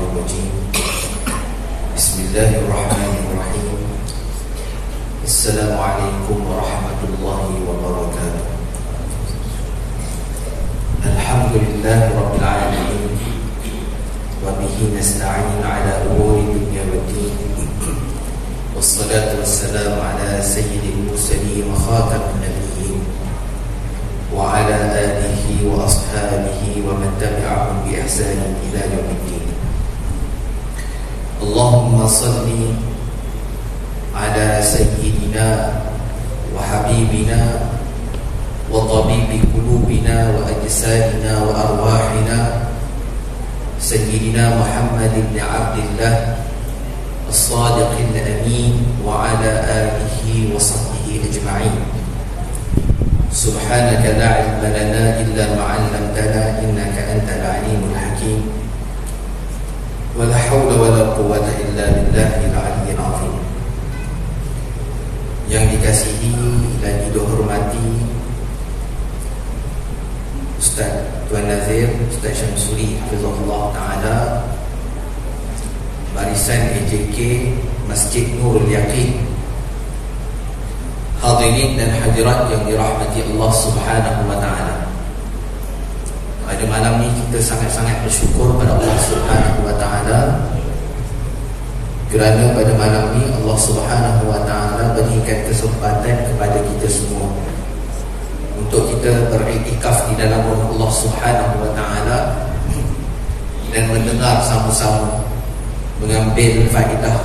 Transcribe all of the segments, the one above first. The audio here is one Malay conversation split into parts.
الرجيم بسم الله الرحمن الرحيم السلام عليكم ورحمة الله وبركاته الحمد لله رب العالمين وبه نستعين على أمور الدنيا والدين والصلاة والسلام على سيد المرسلين وخاتم النبيين وعلى آله وأصحابه ومن تبعهم بإحسان إلى يوم الدين اللهم صل على سيدنا وحبيبنا وطبيب قلوبنا وأجسادنا وأرواحنا سيدنا محمد بن عبد الله الصادق الأمين وعلى آله وصحبه أجمعين سبحانك لا علم لنا إلا ما علمتنا إنك أنت العليم الحكيم ولا حول ولا قوة إلا بالله العلي العظيم. Yang dikasihi dan dihormati Ustaz Tuan Nazir, Ustaz Syamsuri Hafizahullah Ta'ala, barisan AJK Masjid Nurul Yaqin, hadirin dan hadirat yang dirahmati Allah Subhanahu wa Ta'ala. Pada malam ni kita sangat-sangat bersyukur pada Allah Subhanahu wa Ta'ala kerana pada malam ni Allah Subhanahu wa Ta'ala berikan kesempatan kepada kita semua untuk kita beriktikaf di dalam rumah Allah Subhanahu wa Ta'ala dan mendengar sama-sama, mengambil faedah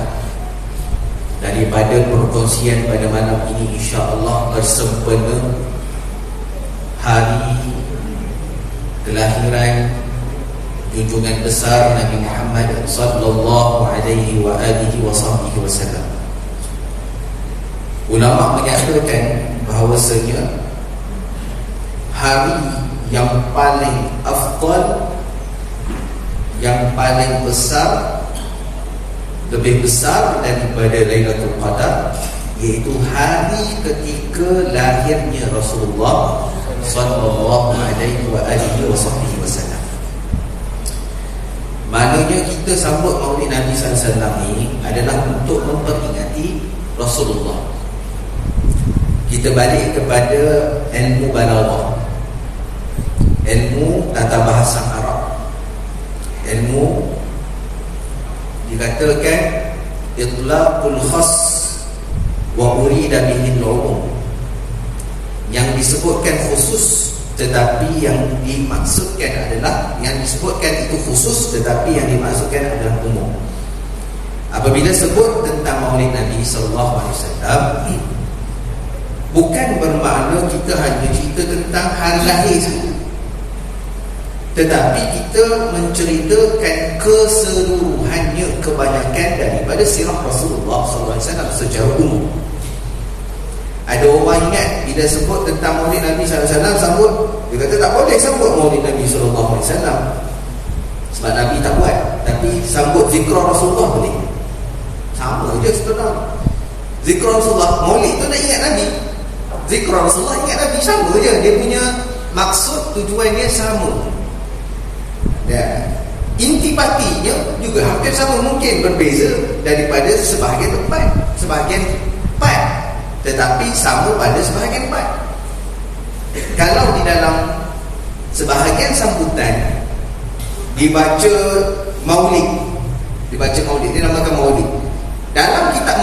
daripada perkongsian pada malam ini, insya-Allah bersempena hari kelahiran junjungan besar Nabi Muhammad sallallahu alaihi wa alihi wasallam. Ulama menyatakan bahawasanya hari yang paling afdal, yang paling besar, lebih besar daripada Lailatul Qadar, iaitu hari ketika lahirnya Rasulullah sallallahu alaihi wa alihi wasallam. Maknanya kita sambut Maulid Nabi sallallahu alaihi wasallam ini adalah untuk memperingati Rasulullah. Kita balik kepada ilmu balaghah, ilmu tata bahasa Arab, ilmu dikatakan itlaqul khas wa urida bihi al-umum, yang disebutkan khusus tetapi yang dimaksudkan adalah, yang disebutkan itu khusus tetapi yang dimaksudkan adalah umum. Apabila sebut tentang Maulid Nabi sallallahu alaihi wasallam, bukan bermakna kita hanya cerita tentang hari lahir saja, tetapi kita menceritakan keseluruhannya, kebanyakan daripada sirah Rasulullah SAW secara umum. Ada orang ingat bila sebut tentang Maulid Nabi SAW, sambut, dia kata tak boleh sambut Maulid Nabi SAW sebab Nabi tak buat, tapi sambut zikrah Rasulullah boleh. Sama je sebenarnya. Zikrah Rasulullah, Maulid tu nak ingat Nabi, zikrah Rasulullah ingat Nabi, sama je. Dia punya maksud, tujuannya sama. Dan intipatinya juga hampir sama, mungkin berbeza daripada sebahagian tempat, tetapi sama pada sebahagian tempat. Kalau di dalam sebahagian sambutan dibaca maulid, dinamakan maulid. Dalam kitab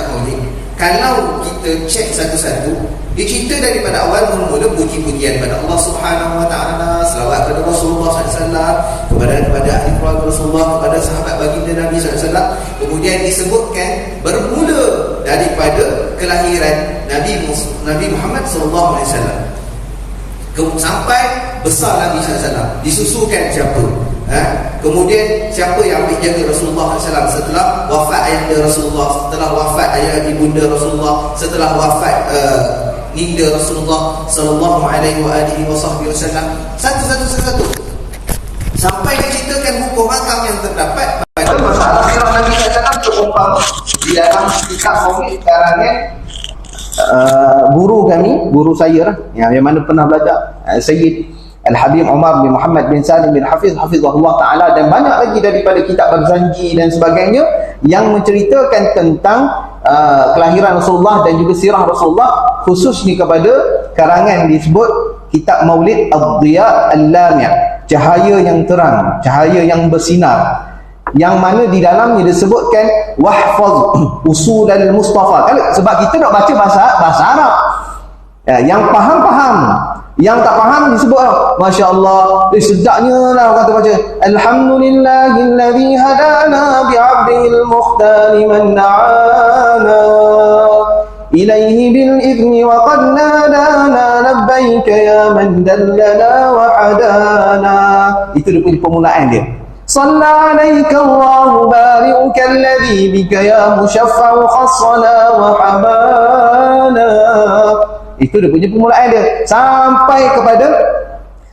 maulid, kalau kita cek satu-satu, dia cerita daripada awal mula-mula puji-pujian pada Allah Subhanahu wa Ta'ala, selawat kepada Rasulullah SAW, kepada ahli keluarga Rasulullah, kepada sahabat baginda Nabi SAW. Kemudian disebutkan bermula daripada kelahiran Nabi Muhammad SAW sampai besar Nabi SAW, disusulkan siapa, kemudian siapa yang ambil jaga Rasulullah SAW setelah wafat ayahanda Rasulullah, setelah wafat ayah ibunda Rasulullah, setelah wafat ninda Rasulullah sallallahu alaihi wa alihi wasallam, satu sampai diceritakan hukum hakam yang terdapat pada masalah sirah Nabi SAW terumpama di dalam kitab maulid karangan guru kami, guru saya lah, yang mana pernah belajar, Sayyid Al-Habib Umar bin Muhammad bin Salim bin Hafiz hafizahullah ta'ala, dan banyak lagi daripada kitab Barzanji dan sebagainya yang menceritakan tentang kelahiran Rasulullah dan juga sirah Rasulullah, khusus ni kepada karangan disebut kitab Maulid Ad-Diya Al-Lami', cahaya yang terang, cahaya yang bersinar, yang mana di dalamnya disebutkan wahfaz usul al-Mustafa. Sebab kita nak baca bahasa Arab, yang faham, yang tak faham disebut Masya Allah, sedapnya lah kata baca Alhamdulillahilladzi hadana bi'abdihil mukhtari man na'ana ilaihi bil idhni wa qad nadana labbaika ya man dallana wa hadana. Itu dia punya permulaan dia. Salla alaika Allahu bari'uka alladhi bika ya musyaffa'u khassana wa habana. Itu dia punya permulaan dia sampai kepada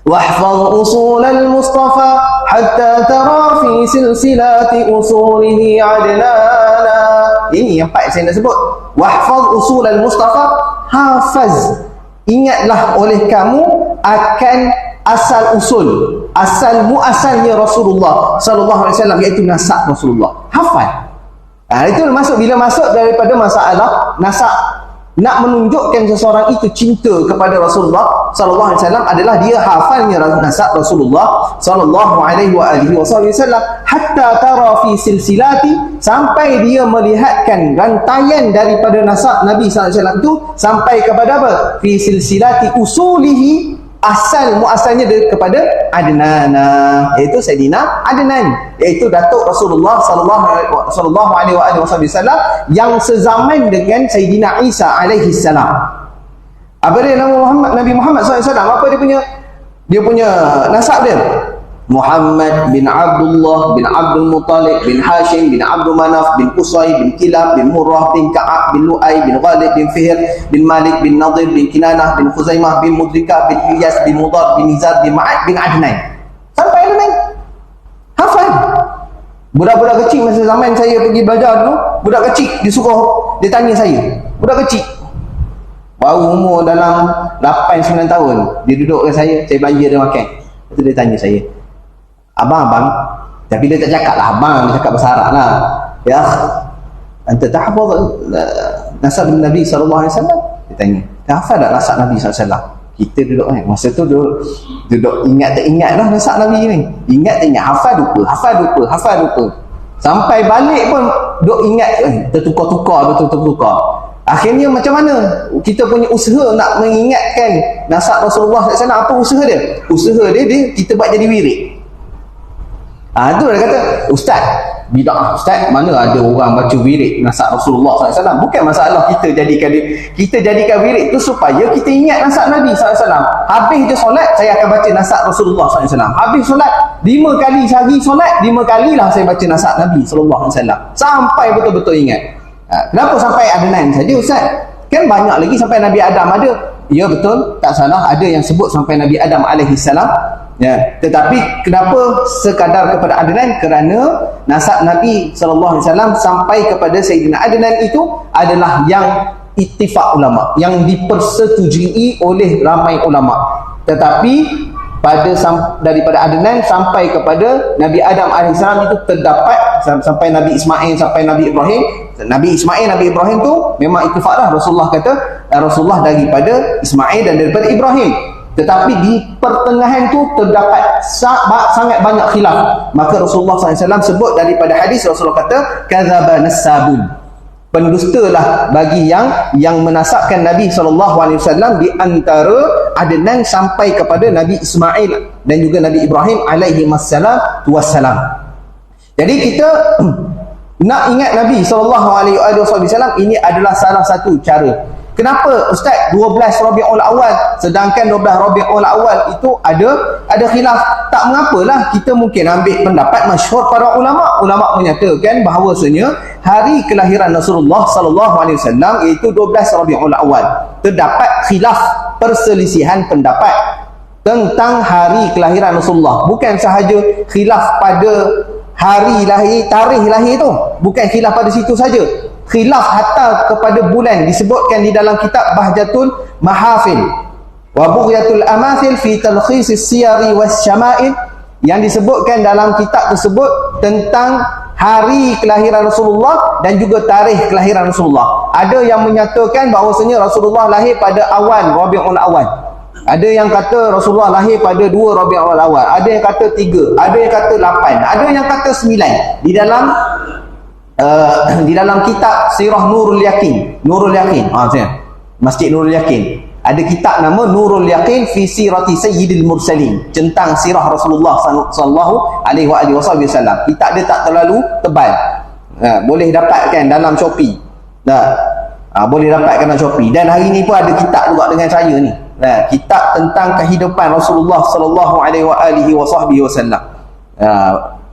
wahfaz usul al-Mustafa hatta tara fi silsilati usulihi adnana. Ini yang empat saya nak sebut. Wahfaz usul al-Mustafa, hafaz, ingatlah oleh kamu akan asal usul, asal muasalnya Rasulullah sallallahu alaihi wasallam, iaitu nasab Rasulullah. Hafal. Itu masuk, bila masuk daripada masalah nasab, nak menunjukkan seseorang itu cinta kepada Rasulullah sallallahu alaihi wasallam adalah dia hafalnya nasab Rasulullah sallallahu alaihi wasallam, hatta tara fi silsilati, sampai dia melihatkan rantaian daripada nasab Nabi sallallahu alaihi wasallam itu sampai kepada apa? Fi silsilati usulihi, asal muasalnya kepada Adnana, iaitu Sayyidina Adnan, iaitu Datuk Rasulullah sallallahu alaihi wasallam yang sezaman dengan Sayyidina Isa alaihi salam. Apa dia nama Nabi Muhammad SAW? Apa dia punya nasab dia? Muhammad bin Abdullah bin Abdul Muttalib bin Hashim bin Abdul Manaf bin Qusay bin Kilab bin Murrah bin Ka'ab bin Lu'ay bin Ghalib bin Fihr bin Malik bin Nadir bin Kinanah bin Khuzaimah bin Mudrikah bin Ilyas bin Mudar bin Nizar bin Ma'ad bin Adnan. Sampai Adnan. Hafal. Budak-budak kecil masa zaman saya pergi belajar dulu, budak kecil dia tanya saya, budak kecil baru umur dalam 8-9 tahun, dia duduk dengan saya belanja dia makan. Lepas tu dia tanya saya, abang, tapi dia tak cakap lah abang, dia cakap bahasa Arab lah, ya anta tahfaz nasab Nabi sallallahu alaihi wasallam. Dia tanya, hafal tak nasab Nabi sallallahu alaihi wasallam? Kita duduk masa tu duduk ingat tak ingat lah nasab Nabi ni, ingat tak ingat, hafal lupa, sampai balik pun duduk ingat, tertukar. Akhirnya macam mana kita punya usaha nak mengingatkan nasab Rasulullah SAW? Apa usaha dia? Usaha dia kita buat jadi wirid. Itu dia kata, Ustaz, bid'ah Ustaz, mana ada orang baca wirid nasab Rasulullah SAW? Bukan masalah kita jadikan wirid tu supaya kita ingat nasab Nabi SAW. Habis je solat, saya akan baca nasab Rasulullah SAW. Habis solat, 5 kali sehari solat, 5 kalilah saya baca nasab Nabi SAW, sampai betul-betul ingat. Kenapa sampai Adnan saja Ustaz? Kan banyak lagi sampai Nabi Adam ada. Ya betul, tak salah, ada yang sebut sampai Nabi Adam alaihissalam. Ya, tetapi kenapa sekadar kepada Adnan? Kerana nasab Nabi sallallahu alaihi wasallam sampai kepada Sayyidina Adnan itu adalah yang ittifaq ulama, yang dipersetujui oleh ramai ulama. Tetapi daripada Adnan sampai kepada Nabi Adam AS itu terdapat sampai Nabi Ismail, sampai Nabi Ibrahim. Nabi Ismail, Nabi Ibrahim tu memang ittifaq lah. Rasulullah kata Rasulullah daripada Ismail dan daripada Ibrahim. Tetapi di pertengahan tu terdapat sangat banyak khilaf. Maka Rasulullah SAW sebut daripada hadis, Rasulullah kata kadzaba nassabun, pendustalah bagi yang menasabkan Nabi SAW di antara Adnan sampai kepada Nabi Ismail dan juga Nabi Ibrahim alaihi wassalam. Jadi kita nak ingat Nabi SAW, ini adalah salah satu cara. Kenapa Ustaz 12 Rabiul Awal sedangkan 12 Rabiul Awal itu ada khilaf? Tak mengapalah, kita mungkin ambil pendapat masyhur para ulama. Ulama menyatakan bahawasanya hari kelahiran Rasulullah sallallahu alaihi wasallam iaitu 12 Rabiul Awal. Terdapat khilaf, perselisihan pendapat tentang hari kelahiran Rasulullah. Bukan sahaja khilaf pada hari lahir, tarikh lahir tu, bukan khilaf pada situ saja. Khilaf hatta kepada bulan, disebutkan di dalam kitab Bahjatul Mahafil. Wa bughyatul amathil fi talkhis as-siyari was-syama'il, yang disebutkan dalam kitab tersebut tentang hari kelahiran Rasulullah dan juga tarikh kelahiran Rasulullah. Ada yang menyatakan bahawasanya Rasulullah lahir pada awal Rabiul Awal. Ada yang kata Rasulullah lahir pada 2 Rabiul Awal. Ada yang kata 3, ada yang kata 8, ada yang kata 9. Di dalam kitab Sirah Nurul Yakin, Masjid Nurul Yakin, ada kitab nama Nurul Yaqin fi Sirati Sayyidil Mursalin, tentang sirah Rasulullah sallallahu alaihi wasallam. Kitab dia tak terlalu tebal. Boleh dapatkan dalam Shopee. Boleh dapatkan dalam Shopee. Dan hari ni pun ada kitab juga dengan saya ni. Kitab tentang kehidupan Rasulullah sallallahu alaihi wasallam.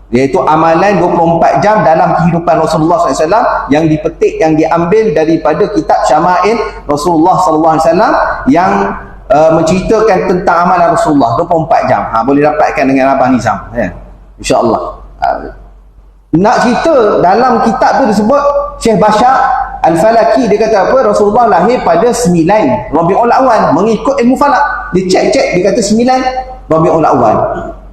Iaitu amalan 24 jam dalam kehidupan Rasulullah SAW yang dipetik, yang diambil daripada kitab Syama'il Rasulullah SAW yang menceritakan tentang amalan Rasulullah 24 jam. Boleh dapatkan dengan Abang Nizam, InsyaAllah. Nak cerita dalam kitab tu disebut, Syekh Bashar Al-Falaki dia kata apa? Rasulullah lahir pada 9 Rabiul Awal, mengikut ilmu falak. Dia cek dia kata 9 Rabiul Awal.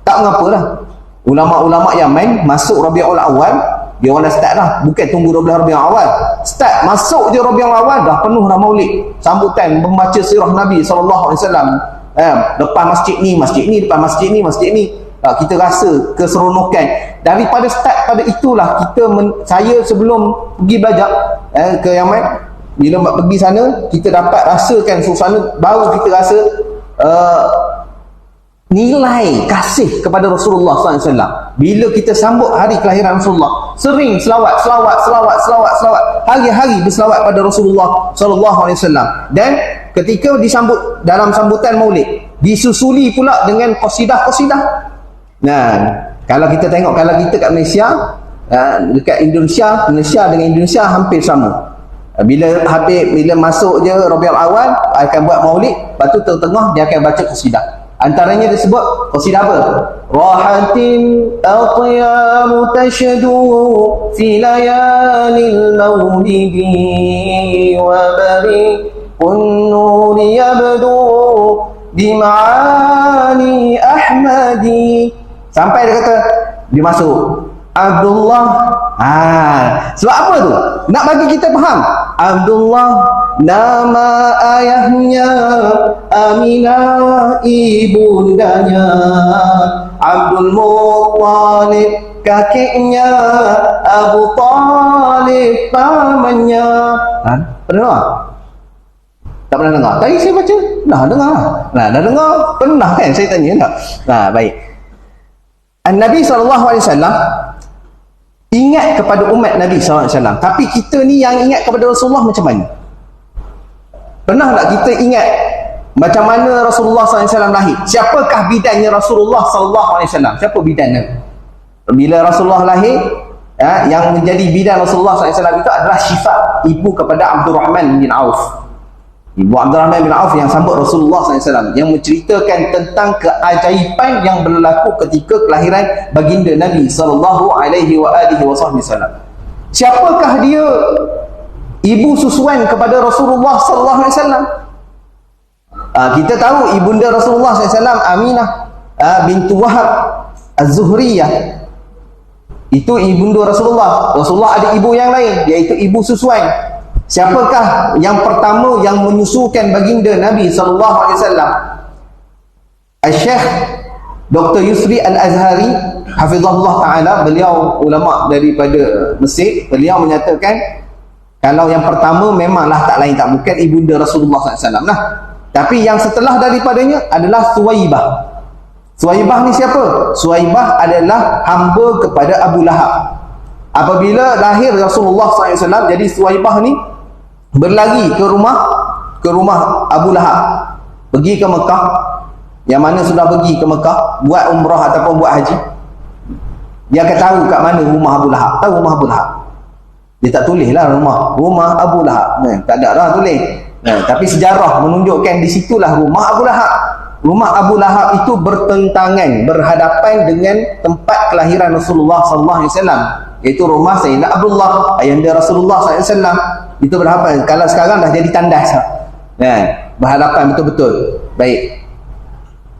Tak mengapalah. Ulama-ulama yang main masuk Rabiul Awal, dia orang dah start dah, bukan tunggu 12 Rabiul Awal, start masuk je Rabiul Awal dah penuh dah maulid, sambutan membaca sirah Nabi SAW. Depan masjid ni, depan masjid ni. Kita rasa keseronokan daripada start. Pada itulah saya sebelum pergi belajar ke Yaman, bila pergi sana kita dapat rasakan suasana, baru kita rasa nilai kasih kepada Rasulullah SAW. Bila kita sambut hari kelahiran Rasulullah, sering selawat, hari-hari berselawat pada Rasulullah SAW. Dan ketika disambut dalam sambutan maulid, disusuli pula dengan qasidah-qasidah. Kalau kita tengok, kalau kita kat Malaysia, dekat Malaysia dengan Indonesia hampir sama. Bila masuk je Rabiul Awal akan buat maulid, lepas tu tengah dia akan baca qasidah. Antaranya disebut qasidah apa? Rahatin al-qiyamu tashadu fi layalil maulidi wa bari'un nuri yabdu bima'ani ahmadi. Sampai dia kata, dia masuk Abdullah. Sebab apa tu? Nak bagi kita faham. Abdullah nama ayahnya, Aminah ibundanya, Abdul Muttalib kakeknya, Abu Talib pamannya. Pernah dengar? Tak pernah dengar? Tadi saya baca, dah dengar. Dah dengar? Pernah kan saya tanya tak? Baik. Nabi SAW ingat kepada umat Nabi SAW, tapi kita ni yang ingat kepada Rasulullah macam mana? Pernah tak kita ingat macam mana Rasulullah SAW lahir? Siapakah bidannya Rasulullah SAW? Siapa bidannya? Bila Rasulullah lahir, yang menjadi bidan Rasulullah SAW itu adalah Syifa, ibu kepada Abdurrahman bin Auf. Ibu Abdurrahman bin Auf yang sambut Rasulullah SAW, yang menceritakan tentang keajaiban yang berlaku ketika kelahiran baginda Nabi SAW. Siapakah dia ibu susuan kepada Rasulullah SAW? Kita tahu ibunda Rasulullah SAW Aminah bintu Wahab Az-Zuhriyah. Itu ibunda Rasulullah. Rasulullah ada ibu yang lain, iaitu ibu susuan. Siapakah yang pertama yang menyusukan baginda Nabi SAW? Al-Syekh Dr. Yusri Al-Azhari hafizahullah ta'ala, beliau ulama daripada Mesir. Beliau menyatakan kalau yang pertama memanglah tak lain tak bukan ibunda Rasulullah SAW lah. Tapi yang setelah daripadanya adalah Suwaibah. Suwaibah ni siapa? Suwaibah adalah hamba kepada Abu Lahab. Apabila lahir Rasulullah SAW, jadi Suwaibah ni berlari ke rumah Abu Lahab, pergi ke Mekah. Yang mana sudah pergi ke Mekah buat umrah ataupun buat haji, dia akan tahu kat mana rumah Abu Lahab. Tahu rumah Abu Lahab? Dia tak tulis lah rumah Abu Lahab, tak ada lah tulis. Tapi sejarah menunjukkan di situlah rumah Abu Lahab. Rumah Abu Lahab itu bertentangan, berhadapan dengan tempat kelahiran Rasulullah SAW, iaitu rumah Sayyidina Abdullah, ayahanda Rasulullah SAW. Itu berhadapan. Kalau sekarang dah jadi tandas, berhadapan betul-betul. Baik.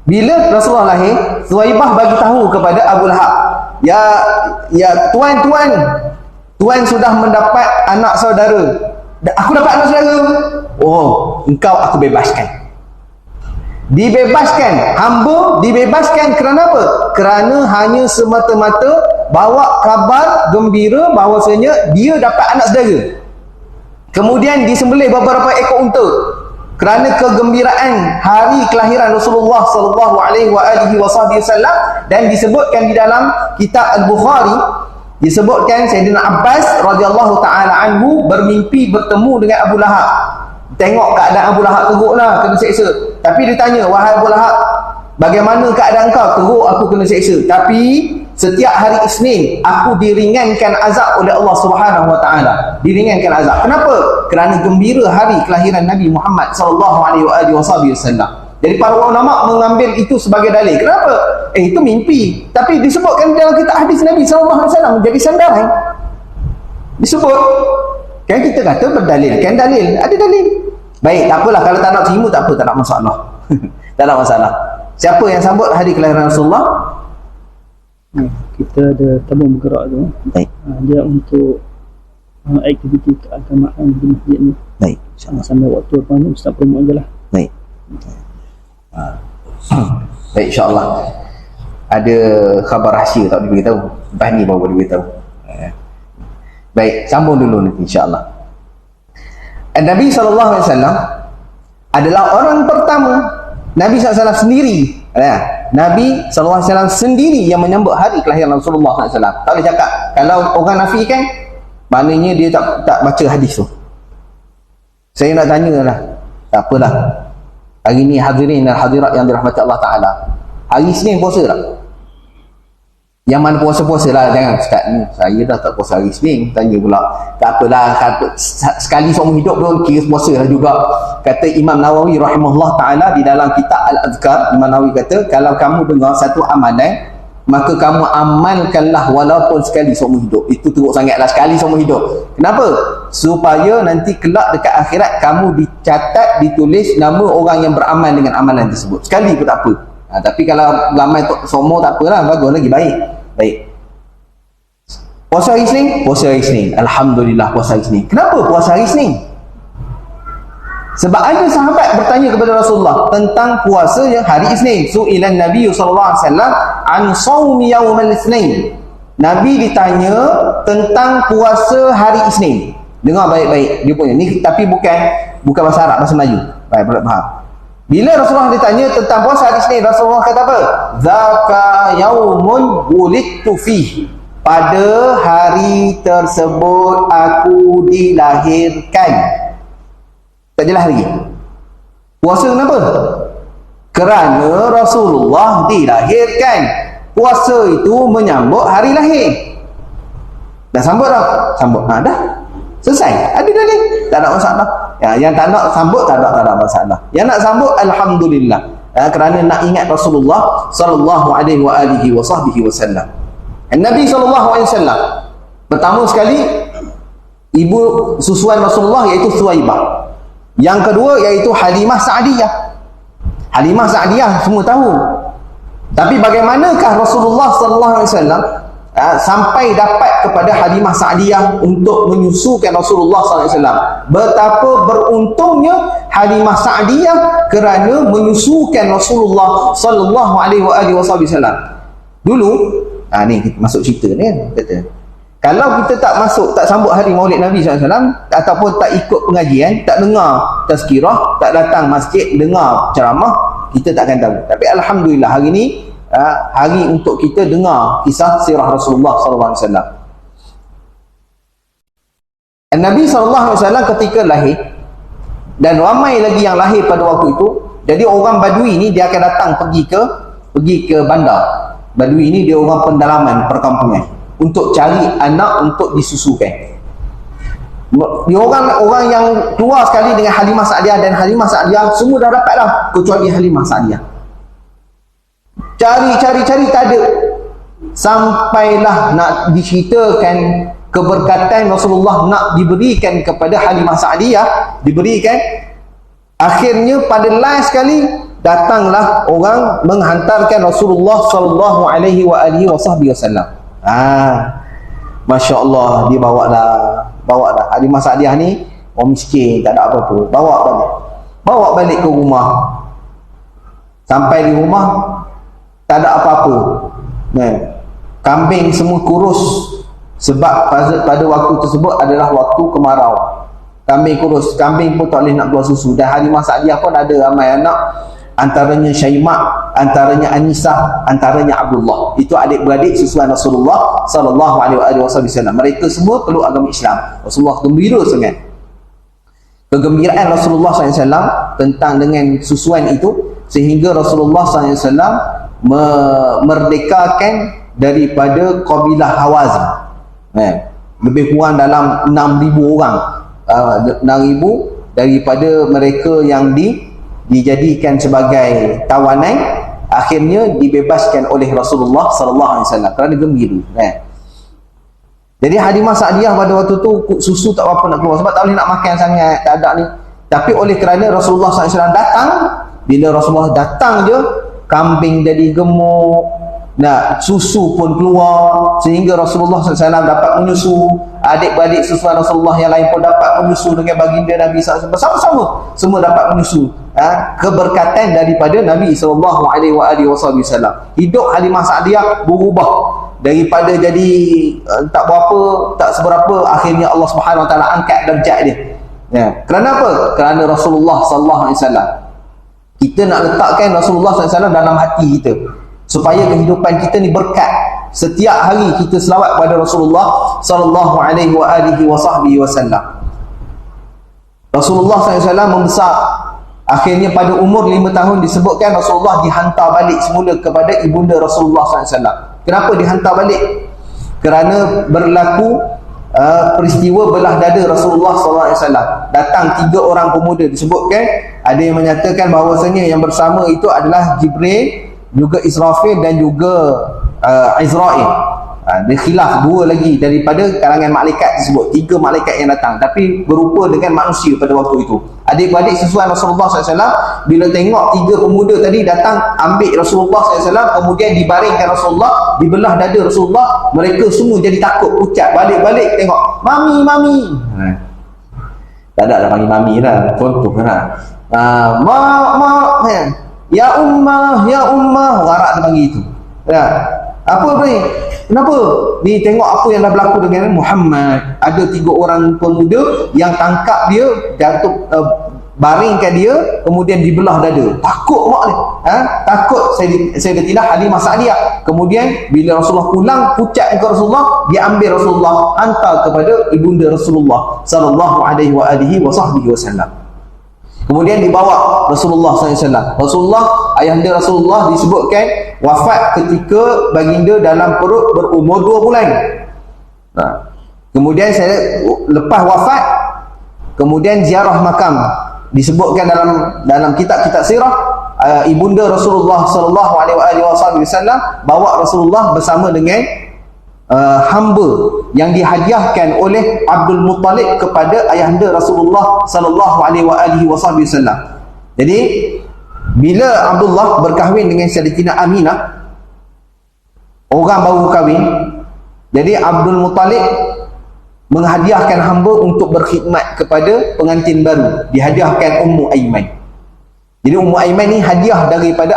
Bila Rasulullah lahir, Suwaibah bagi tahu kepada Abu Lahab, ya tuan sudah mendapat anak saudara. Aku dapat anak saudara. Oh, engkau aku bebaskan. Dibebaskan, hamba dibebaskan kerana apa? Kerana hanya semata-mata bawa kabar gembira bahawasanya dia dapat anak saudara. Kemudian disembelih beberapa ekor unta kerana kegembiraan hari kelahiran Rasulullah sallallahu alaihi wasallam. Dan disebutkan di dalam kitab Al-Bukhari, disebutkan Sayyidina Abbas radhiyallahu taala anhu bermimpi bertemu dengan Abu Lahab. Tengok keadaan Abu Lahab, teruklah, kena seksa. Tapi dia tanya, wahai Abu Lahab, bagaimana keadaan kau? Teruk, aku kena seksa. Tapi setiap hari Isnin aku diringankan azab oleh Allah Subhanahu wa taala. Diringankan azab. Kenapa? Kerana gembira hari kelahiran Nabi Muhammad sallallahu alaihi wasallam. Jadi para ulama mengambil itu sebagai dalil. Kenapa? Itu mimpi. Tapi disebutkan dalam kitab hadis Nabi sallallahu alaihi wasallam menjadi sandaran. Disebut. Kan kita kata berdalilkan dalil. Ada dalil. Baik, tak apalah, kalau tak nak terima tak apa, tak nak masalah. Tak ada masalah. Siapa yang sambut hari kelahiran Rasulullah? Kita ada tabung bergerak tu. Baik. Dia untuk aktiviti keagamaan di masjid ni. Baik, insya-Allah. Sambil waktu apa ni Ustaz promote ajalah. Baik. Baik, insya-Allah. Ada khabar rahsia tak diberitahu. Lepas ni baru diberitahu. Baik, sambung dulu nanti insya-Allah. Nabi sallallahu alaihi wasallam adalah orang pertama. Nabi SAW sendiri, Nabi SAW sendiri yang menyambut hari kelahiran Rasulullah SAW. Tak boleh cakap. Kalau orang nafikan, maknanya dia tak baca hadis tu. Saya nak tanya lah, tak apalah, hari ni hadirin dan hadirat yang dirahmati Allah Ta'ala, hari Isnin puasa tak? Yang mana puasa-puasa lah, jangan Ustaz ni saya dah tak puasa hari Isnin, tanya pula. Tak apalah, sekali seumur hidup pun kira puasa lah juga. Kata Imam Nawawi rahimahullah ta'ala di dalam kitab Al-Adhkar, Imam Nawawi kata, kalau kamu dengar satu amalan, maka kamu amalkanlah walaupun sekali seumur hidup. Itu teruk sangatlah, sekali seumur hidup. Kenapa? Supaya nanti kelak dekat akhirat kamu dicatat, ditulis nama orang yang beramal dengan amalan tersebut. Sekali pun tak apa. Tapi kalau ramai semua tak apalah, bagus lagi, baik. Baik. Puasa hari Isnin? Puasa hari Isnin. Alhamdulillah puasa hari Isnin. Kenapa puasa hari Isnin? Sebab ada sahabat bertanya kepada Rasulullah tentang puasa yang hari Isnin. Su'ilan Nabi sallallahu alaihi wasallam an shaumi yaumal Isnin. Nabi ditanya tentang puasa hari Isnin. Dengar baik-baik dia punya ni, tapi bukan bahasa Arab, bahasa Melayu. Baik, faham. Bila Rasulullah ditanya tentang puasa hari Isnin, Rasulullah kata apa? Zaka yaumun wulidtu fihi. Pada hari tersebut aku dilahirkan. Tak jelas lagi. Puasa kenapa? Kerana Rasulullah dilahirkan. Puasa itu menyambut hari lahir. Dah sambut tak? Sambut. Dah. Selesai. Ada dalil. Tak ada masalah. Yang tak nak sambut tak ada masalah. Yang nak sambut alhamdulillah. Kerana nak ingat Rasulullah sallallahu alaihi wasallam. Nabi sallallahu alaihi wasallam pertama sekali ibu susuan Rasulullah iaitu Suwaibah. Yang kedua iaitu Halimah Sa'diyah. Halimah Sa'diyah semua tahu. Tapi bagaimanakah Rasulullah sallallahu alaihi wasallam sampai dapat kepada Halimah Sa'diyah untuk menyusukan Rasulullah sallallahu alaihi wasallam? Betapa beruntungnya Halimah Sa'diyah kerana menyusukan Rasulullah sallallahu alaihi wasallam. Dulu ni kita masuk cerita ni kan, kata kalau kita tak sambut hari Maulid Nabi SAW ataupun tak ikut pengajian, tak dengar tazkirah, tak datang masjid dengar ceramah, kita tak akan tahu. Tapi alhamdulillah hari ni hari untuk kita dengar kisah sirah Rasulullah SAW. Nabi SAW ketika lahir, dan ramai lagi yang lahir pada waktu itu, jadi orang Badui ni dia akan datang pergi ke bandar. Badui ni dia orang pendalaman perkampungan untuk cari anak untuk disusukan. Dia orang yang keluar sekali dengan Halimah Sa'diyah, dan Halimah Sa'diyah semua dah dapat dah kecuali Halimah Sa'diyah. Cari tak ada. Sampailah nak diceritakan keberkatan Rasulullah nak diberikan kepada Halimah Sa'diyah, diberikan. Akhirnya pada last sekali datanglah orang menghantarkan Rasulullah sallallahu alaihi wasallam. Masya Allah, dia bawa dah Halimah Sa'diyah ni orang miskin, tak ada apa-apa, bawa balik ke rumah. Sampai di rumah tak ada apa-apa, kambing semua kurus, sebab pada waktu tersebut adalah waktu kemarau. Kambing kurus, kambing pun tak boleh nak keluar susu. Dan Halimah Sa'diyah pun ada ramai anak, antaranya Syaimah, antaranya Anisah, antaranya Abdullah. Itu adik-beradik susuan Rasulullah sallallahu alaihi wasallam. Mereka semua peluk agama Islam. Rasulullah gembira sangat. Kegembiraan Rasulullah SAW tentang dengan susuan itu, sehingga Rasulullah SAW merdekakan daripada kabilah Hawazin. Lebih kurang dalam 6,000 orang, 6,000 daripada mereka yang dijadikan sebagai tawanan, akhirnya dibebaskan oleh Rasulullah SAW kerana gembira. Jadi Halimah Sa'diyah pada waktu tu susu tak apa nak keluar sebab tak boleh nak makan sangat, tak ada ni. Tapi oleh kerana Rasulullah SAW datang, bila Rasulullah datang je, kambing jadi gemuk, susu pun keluar, sehingga Rasulullah SAW dapat menyusu. Adik-beradik susuan Rasulullah yang lain pun dapat menyusu dengan baginda Nabi SAW. Bersama-sama semua dapat menyusu. Keberkatan daripada Nabi SAW. Hidup Halimah Sa'diyah berubah daripada jadi tak seberapa, akhirnya Allah Subhanahu Wa Taala angkat darjat dia. Kerana apa? Kerana Rasulullah sallallahu alaihi wasallam. Kita nak letakkan Rasulullah sallallahu alaihi wasallam dalam hati kita, supaya kehidupan kita ni berkat. Setiap hari kita selawat pada Rasulullah sallallahu alaihi wasallam. Rasulullah sallallahu alaihi wasallam membesar. Akhirnya pada umur 5 tahun disebutkan Rasulullah dihantar balik semula kepada ibunda Rasulullah sallallahu alaihi wasallam. Kenapa dihantar balik? Kerana berlaku peristiwa belah dada Rasulullah SAW. Datang 3 orang pemuda, disebutkan ada yang menyatakan bahawasanya yang bersama itu adalah Jibril, juga Israfil dan juga Izrail. Dia khilaf 2 lagi daripada kalangan malaikat tersebut. 3 malaikat yang datang, tapi berupa dengan manusia pada waktu itu. Adik-beradik susuan Rasulullah SAW bila tengok 3 pemuda tadi datang ambil Rasulullah SAW, kemudian dibaringkan Rasulullah, dibelah dada Rasulullah, mereka semua jadi takut, pucat, balik-balik tengok, mami. Tak ada panggil mami lah, contoh lah. Ya ummah, Arab dia panggil itu. Apa ni? Kenapa? Ni tengok apa yang dah berlaku dengan Muhammad. Ada 3 orang pemuda yang tangkap dia, jatuh, baringkan dia, kemudian dibelah dada. Takut mak ni. Takut Sayyidatina Halimah Sa'diyah. Kemudian bila Rasulullah pulang, pucat ke Rasulullah, dia ambil Rasulullah, hantar kepada ibunda Rasulullah sallallahu alaihi wasallam. Kemudian dibawa Rasulullah SAW. Ayahanda Rasulullah disebutkan wafat ketika baginda dalam perut berumur 2 bulan. Kemudian lepas wafat, kemudian ziarah makam. Disebutkan dalam kitab-kitab sirah, ibunda Rasulullah sallallahu alaihi wasallam bawa Rasulullah bersama dengan hamba yang dihadiahkan oleh Abdul Muttalib kepada ayahanda Rasulullah sallallahu alaihi wasallam. Jadi bila Abdullah berkahwin dengan Sayyidatina Aminah, orang baru kahwin, jadi Abdul Muttalib menghadiahkan hamba untuk berkhidmat kepada pengantin baru, dihadiahkan Ummu Aiman. Jadi Ummu Aiman ni hadiah daripada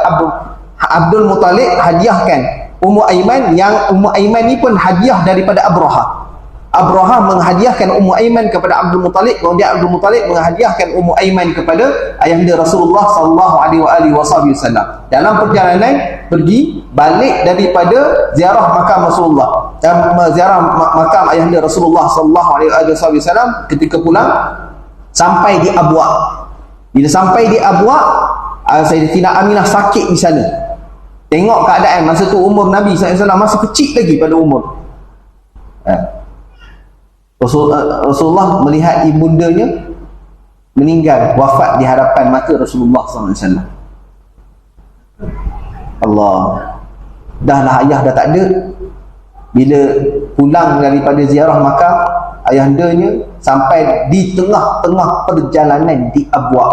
Abdul Muttalib, hadiahkan Ummu Aiman, yang Ummu Aiman ni pun hadiah daripada Abraha. Abraha menghadiahkan Ummu Aiman kepada Abdul Muttalib, kemudian Abdul Muttalib menghadiahkan Ummu Aiman kepada ayahanda Rasulullah sallallahu alaihi wasallam. Dalam perjalanan pergi balik daripada ziarah makam Rasulullah dan ziarah makam ayahanda Rasulullah sallallahu alaihi wasallam, ketika pulang sampai di Abwa. Bila sampai di Abwa, Sayyidatina Aminah sakit di sana. Tengok keadaan masa tu umur Nabi SAW masih kecil lagi pada umur. Rasulullah melihat ibundanya meninggal, wafat di hadapan mata Rasulullah SAW. Allah, dah lah ayah dah tak ada. Bila pulang daripada ziarah makam ayahandanya, sampai di tengah-tengah perjalanan di Abwa,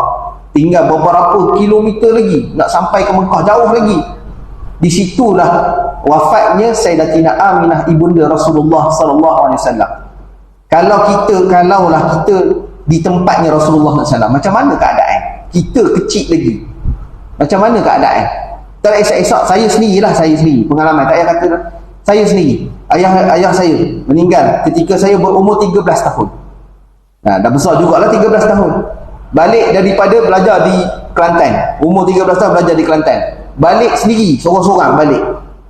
tinggal beberapa kilometer lagi nak sampai ke Mekah, jauh lagi. Di situlah wafatnya Sayyidatina Aminah ibunda Rasulullah sallallahu alaihi wasallam. Kalaulah kita di tempatnya Rasulullah SAW, macam mana keadaan? Kita kecil lagi, macam mana keadaan? Tak esok-esok saya sendiri pengalaman, tak payah kata saya sendiri. Ayah saya meninggal ketika saya berumur 13 tahun. Dah besar jugalah 13 tahun. Balik daripada belajar di Kelantan, umur 13 tahun belajar di Kelantan. Balik sendiri, sorang-sorang balik.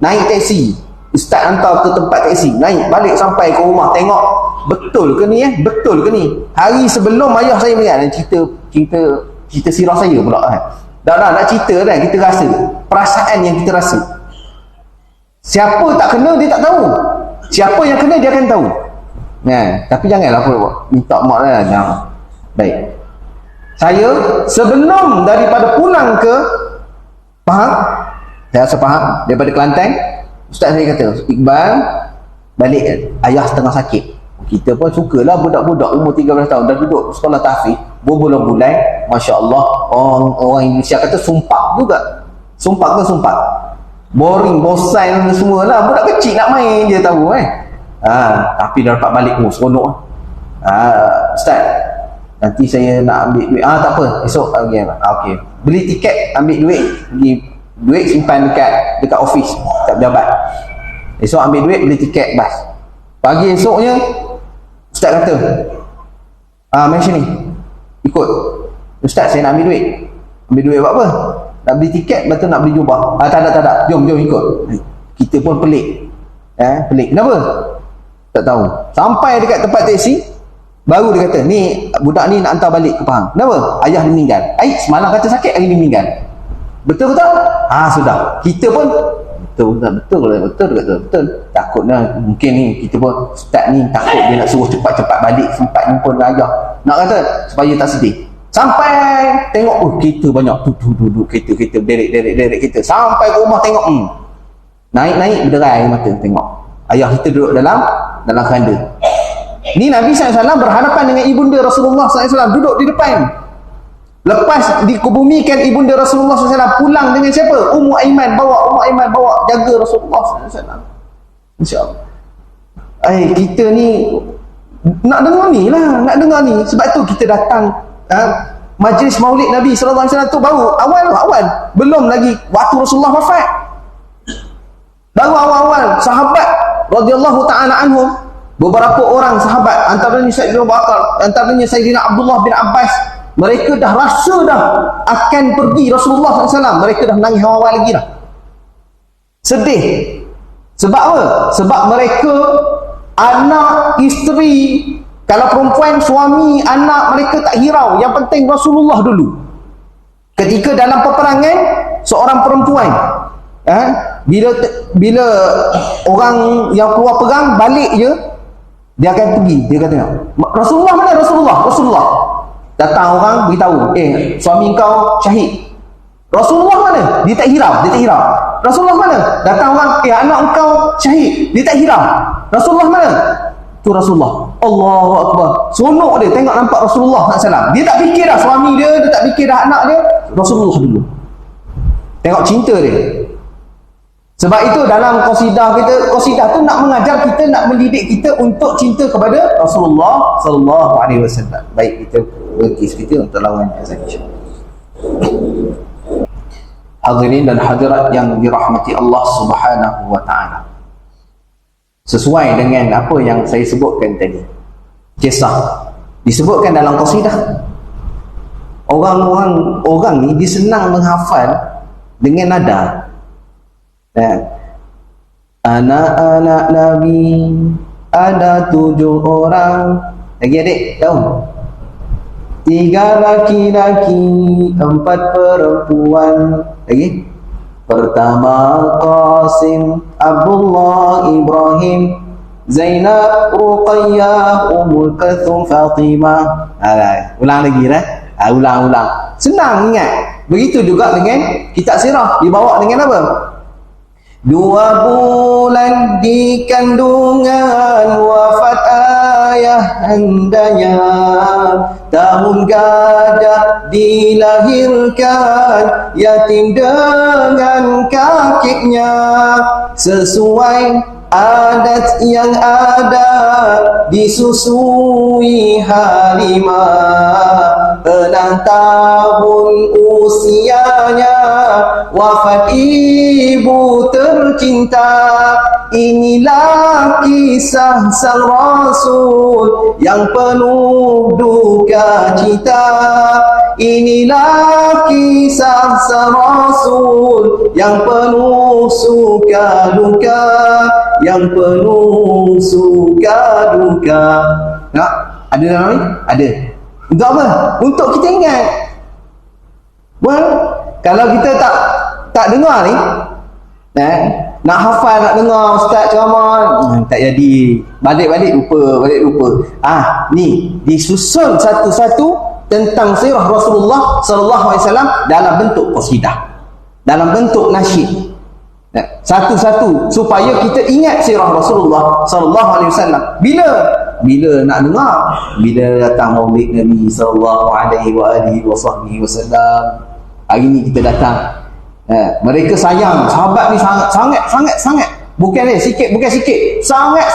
Naik taksi, ustaz hantar ke tempat taksi, naik balik sampai ke rumah, tengok betul ke ni betul ke ni. Hari sebelum ayah saya meninggal, cerita sirah saya pula kan. Dah nak cerita kan, kita rasa perasaan yang kita rasa. Siapa tak kena dia tak tahu, siapa yang kena dia akan tahu. Tapi janganlah apa minta mak lah, jangan. Baik, saya sebelum daripada pulang ke Pahang, saya rasa Pahang, daripada Kelantan, ustaz saya kata, Iqbal balik, ayah setengah sakit. Kita pun sukalah budak-budak umur 13 tahun dah duduk sekolah tahfiz berbulan-bulan, masya-Allah. Orang Indonesia kata sumpak juga. Sumpak ke sumpak? Boring, bosan semualah. Budak kecil nak main je tahu tapi dah dapat balik seronok. Ustaz, nanti saya nak ambil duit. Tak apa, esok okey. Beli tiket, ambil duit, pergi duit simpan dekat office, dekat pejabat. Esok ambil duit, beli tiket bas. Pagi esoknya ustaz kata, macam ni, ikut ustaz, saya nak ambil duit. Ambil duit buat apa? Nak beli tiket, betul nak beli jubah. Tak ada, jom ikut. Kita pun pelik. Pelik, kenapa? Tak tahu. Sampai dekat tempat taksi, baru dia kata, ni budak ni nak hantar balik ke Pahang. Kenapa? Ayah dia meninggal. Semalam kata sakit, hari ni meninggal. Betul ke tak? Sudah. Kita pun betul. Takutlah mungkin ni kita pun ustaz ni takut dia nak suruh cepat-cepat balik sempat jumpa dengan ayah. Nak kata supaya tak sedih. Sampai tengok kereta banyak duduk kereta derek kereta. Sampai ke rumah tengok naik berderai mata tengok ayah kita duduk dalam keranda. Ni Nabi SAW berhadapan dengan ibunda Rasulullah SAW duduk di depan. Lepas dikebumikan ibunda Rasulullah SAW, pulang dengan siapa? Ummu Aiman bawa jaga Rasulullah SAW. InsyaAllah. Kita ni nak dengar ni. Sebab tu kita datang majlis maulid Nabi SAW tu baru awal. Belum lagi waktu Rasulullah wafat. Baru awal sahabat radhiyallahu ta'ala anhum, beberapa orang sahabat, antaranya Sayyidina Abu Bakar, antaranya Sayyidina Abdullah bin Abbas, mereka dah rasa dah akan pergi Rasulullah SAW. Mereka dah menangis awal lagi dah. Sedih. Sebab apa? Sebab mereka, anak, isteri, kalau perempuan, suami, anak, mereka tak hirau. Yang penting Rasulullah dulu. Ketika dalam peperangan, seorang perempuan, bila orang yang keluar perang balik je, dia akan pergi, dia kata, Rasulullah mana? Rasulullah. Datang orang beritahu, suami kau syahid. Rasulullah mana? Dia tak hirau. Rasulullah mana? Datang orang, anak kau syahid. Dia tak hirau. Rasulullah mana? Tu Rasulullah. Allahu Akbar. Seronok dia tengok nampak Rasulullah SAW. Dia tak fikir dah suami dia tak fikir dah anak dia. Rasulullah dulu. Tengok cinta dia. Sebab itu dalam qasidah tu nak mengajar kita, nak mendidik kita untuk cinta kepada Rasulullah sallallahu alaihi wasallam. Baik, kita berhenti kita untuk lawan azan insya-Allah. Hadirin dan hadirat yang dirahmati Allah Subhanahu wa taala. Sesuai dengan apa yang saya sebutkan tadi. Kisah disebutkan dalam qasidah. Orang ni dia senang menghafal dengan nada. Anak-anak Nabi ada 7 orang. Lagi adik tahu? 3 laki-laki, 4 perempuan. Lagi? Pertama Qasim, Abdullah, Ibrahim, Zainab, Ruqayyah, Ummul Kulthum, Fatimah. Ulang lagi dah. Ulang. Senang ingat. Begitu juga dengan kitab sirah. Dibawa dengan apa? 2 bulan di kandungan, wafat ayahandanya. Tahun gajah dilahirkan yatim dengan kakeknya, sesuai adat yang ada disusui halimah. 6 tahun usianya wafat ibu tercinta. Inilah kisah sang Rasul yang penuh duka cita. Inilah kisah sang Rasul yang penuh suka duka, yang penuh suka duka. Nak, ada dalam ni? Ada. Untuk apa? Untuk kita ingat. Well, kalau kita tak dengar ni, nak hafal, nak dengar ustaz ceramah, tak jadi. Balik lupa. Ni disusun satu-satu tentang sirah Rasulullah sallallahu alaihi wasallam dalam bentuk qasidah, dalam bentuk nasyid. Satu-satu supaya kita ingat sirah Rasulullah sallallahu alaihi wasallam. Bila nak dengar, bila datang Maulid Nabi sallallahu alaihi wasallam. Hari ni kita datang. Mereka sayang sahabat ni sangat. Bukan sikit, sangat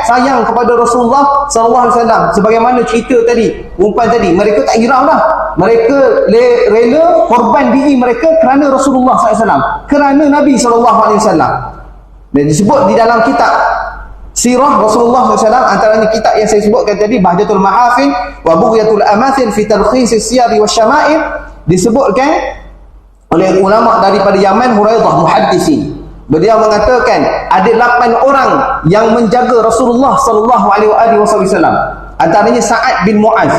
sayang kepada Rasulullah sallallahu alaihi wasallam. Sebagaimana cerita tadi, umpan tadi, mereka tak hirau dah. Mereka rela korban diri mereka kerana Rasulullah sallallahu alaihi wasallam, kerana Nabi sallallahu alaihi wasallam. Dan disebut di dalam kitab sirah Rasulullah sallallahu alaihi wasallam, antaranya kitab yang saya sebutkan tadi, Bahjatul Mahafil wa Bughyatul Amathil fi Talkhis as-Siyar wa Syama'il, disebutkan oleh ulama daripada Yaman, Huraidah muhaddisin. Beliau mengatakan ada 8 orang yang menjaga Rasulullah sallallahu alaihi wasallam. Antaranya Sa'ad bin Mu'az.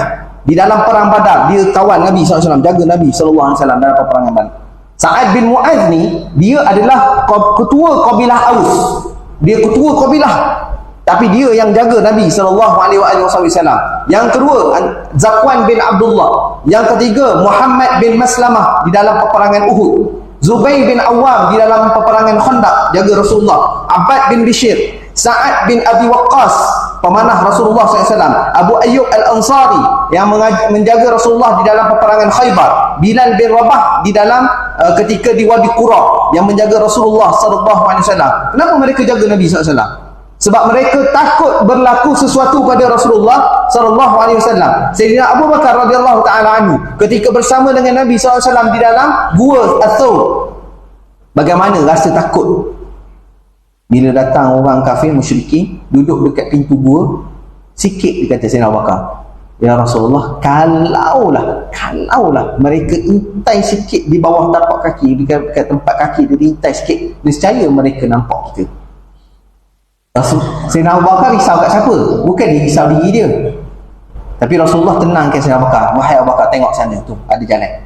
Di dalam perang Badar, dia kawan Nabi sallallahu alaihi wasallam, jaga Nabi sallallahu alaihi wasallam dalam peperangan Badar. Sa'ad bin Mu'az ni, dia adalah ketua kabilah Aus. Dia ketua kabilah, tapi dia yang jaga Nabi sallallahu alaihi wasallam. Yang kedua, Zakwan bin Abdullah. Yang ketiga, Muhammad bin Maslamah di dalam peperangan Uhud. Zubair bin Awam di dalam peperangan Khandaq, jaga Rasulullah. Abbad bin Bishr, Sa'ad bin Abi Waqqas, pemanah Rasulullah SAW. Abu Ayyub Al-Ansari yang menjaga Rasulullah di dalam peperangan Khaybar. Bilal bin Rabah di dalam ketika di Wadi Qura yang menjaga Rasulullah SAW. Kenapa mereka jaga Nabi SAW? Sebab mereka takut berlaku sesuatu pada Rasulullah sallallahu alaihi wasallam. Sayyidina Abu Bakar radhiyallahu taala anhu ketika bersama dengan Nabi sallallahu alaihi wasallam di dalam gua Ats-Tsawr, bagaimana rasa takut bila datang orang kafir musyrikin duduk dekat pintu gua. Sikit dia kata Sayyidina Abu Bakar, ya Rasulullah, kalaulah mereka intai sikit di bawah tapak kaki, dekat tempat kaki dia intai sikit, nescaya mereka nampak kita. Sayyidina Abu Bakar risau kat siapa? Bukan dia risau diri dia. Tapi Rasulullah tenangkan Sayyidina Abu Bakar. Wahai Abu Bakar, tengok sana tu, ada jalan.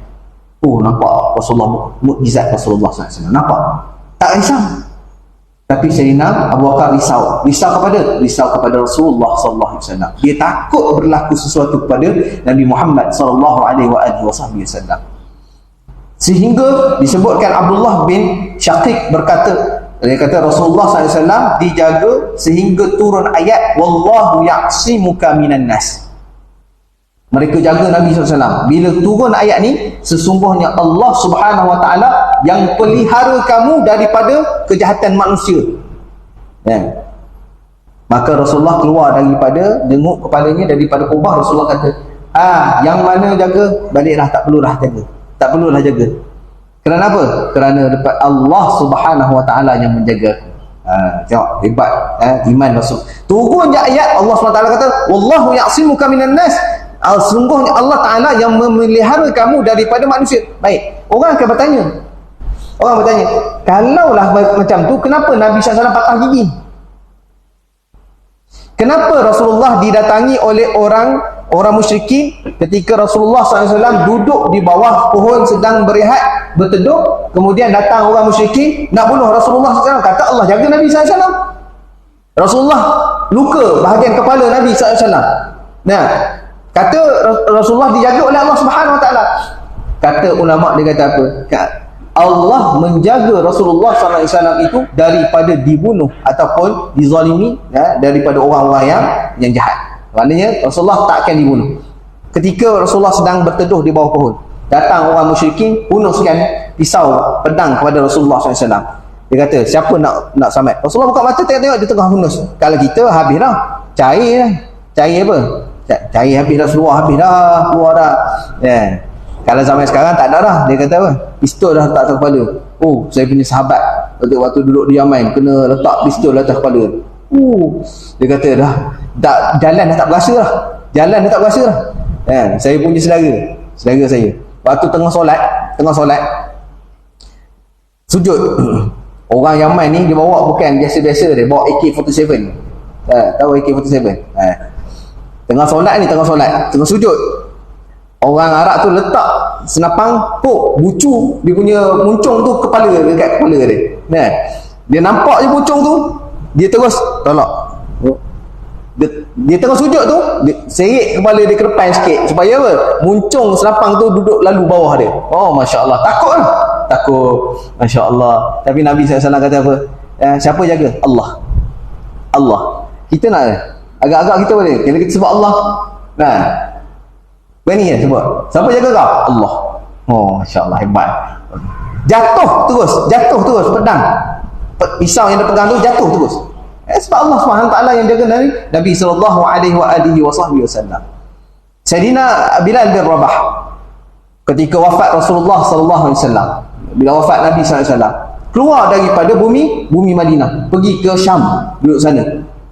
Oh, nampak Rasulullah, mukjizat Rasulullah SAW. Nampak? Tak risau. Tapi Sayyidina Abu Bakar risau. Risau kepada Rasulullah SAW. Dia takut berlaku sesuatu kepada Nabi Muhammad SAW. Sehingga disebutkan Abdullah bin Syaqiq berkata, dia kata Rasulullah SAW dijaga sehingga turun ayat wallahu ya'simuka minan nas. Mereka jaga Nabi SAW. Bila turun ayat ni, sesungguhnya Allah Subhanahu Wa Taala yang pelihara kamu daripada kejahatan manusia. Maka Rasulullah keluar daripada, jenguk kepalanya daripada kubah. Rasulullah kata, yang mana jaga, baliklah, tak perlulah jaga. Kerana apa? Kerana dekat Allah Subhanahu Wa Taala yang menjaga. Tengok hebat iman Rasul. Turun je ayat, Allah SWT kata wallahu ya'simuka minan nas. Sungguhnya Allah Taala yang memelihara kamu daripada manusia. Baik, orang akan bertanya. Kalaulah macam tu, kenapa Nabi SAW patah gigi? Kenapa Rasulullah didatangi oleh orang musyrikin ketika Rasulullah SAW duduk di bawah pohon sedang berehat, berteduh, kemudian datang orang musyrikin nak bunuh Rasulullah SAW. Kata Allah jaga Nabi SAW. Rasulullah luka bahagian kepala Nabi SAW. Kata Rasulullah dijaga oleh Allah Subhanahu Wa Taala. Kata ulama, dia kata apa? Allah menjaga Rasulullah SAW itu daripada dibunuh ataupun dizalimi, daripada orang-orang yang jahat. Maknanya Rasulullah tak akan dibunuh. Ketika Rasulullah sedang berteduh di bawah pohon, datang orang musyrikin, hunuskan pisau pedang kepada Rasulullah SAW. Dia kata, siapa nak selamat? Rasulullah buka mata, tengok dia tengah hunus. Kalau kita habis dah, cair dah. Cair apa? Cair habis dah, seluar habis dah, keluar dah. Kalau zaman sekarang tak ada dah. Dia kata apa? Pistol dah letak atas kepala. Oh, saya punya sahabat waktu duduk di Yaman kena letak pistol atas kepala. Dia kata dah jalan dah tak berasa dah. Jalan dah tak berasa dah. Saya punya saudara saya. Waktu tengah solat sujud. Orang Yaman ni dia bawa bukan biasa-biasa, dia bawa AK-47. Tahu AK-47? Tengah solat, tengah sujud. Orang Arab tu letak senapang bucu dia punya muncung tu dekat kepala dia. Dia nampak je muncung tu, dia terus tolak. Dia tengah sujud tu, dia serik kepala dia ke depan sikit supaya apa? Muncung senapang tu duduk lalu bawah dia. Oh, masya-Allah. Takut. Masya-Allah. Tapi Nabi SAW kata apa? Siapa jaga? Allah. Kita nak agak-agak kita boleh. Kalau kita sebut Allah, berani ya sebut. Siapa jaga kau? Allah. Oh, masya-Allah, hebat. Jatuh terus pedang. Pisau yang dia pegang tu jatuh terus. Sebab Allah SWT yang jaga Nabi sallallahu alaihi wasallam. Sayyidina Bilal bin Rabah ketika wafat Rasulullah sallallahu alaihi wasallam, bila wafat Nabi sallallahu alaihi wasallam, keluar daripada bumi Madinah, pergi ke Syam, duduk sana.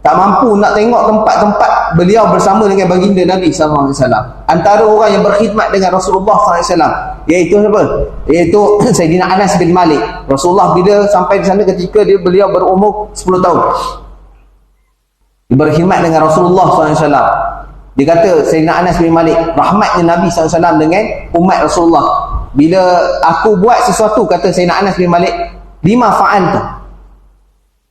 Tak mampu nak tengok tempat-tempat beliau bersama dengan baginda Nabi sallallahu alaihi wasallam. Antara orang yang berkhidmat dengan Rasulullah sallallahu alaihi wasallam iaitu siapa? Iaitu Sayyidina Anas bin Malik. Rasulullah bila sampai di sana ketika beliau berumur 10 tahun. Dia berkhidmat dengan Rasulullah SAW. Dia kata Sayyidina Anas bin Malik, rahmatnya Nabi SAW dengan umat Rasulullah. Bila aku buat sesuatu, kata Sayyidina Anas bin Malik, lima fa'alta.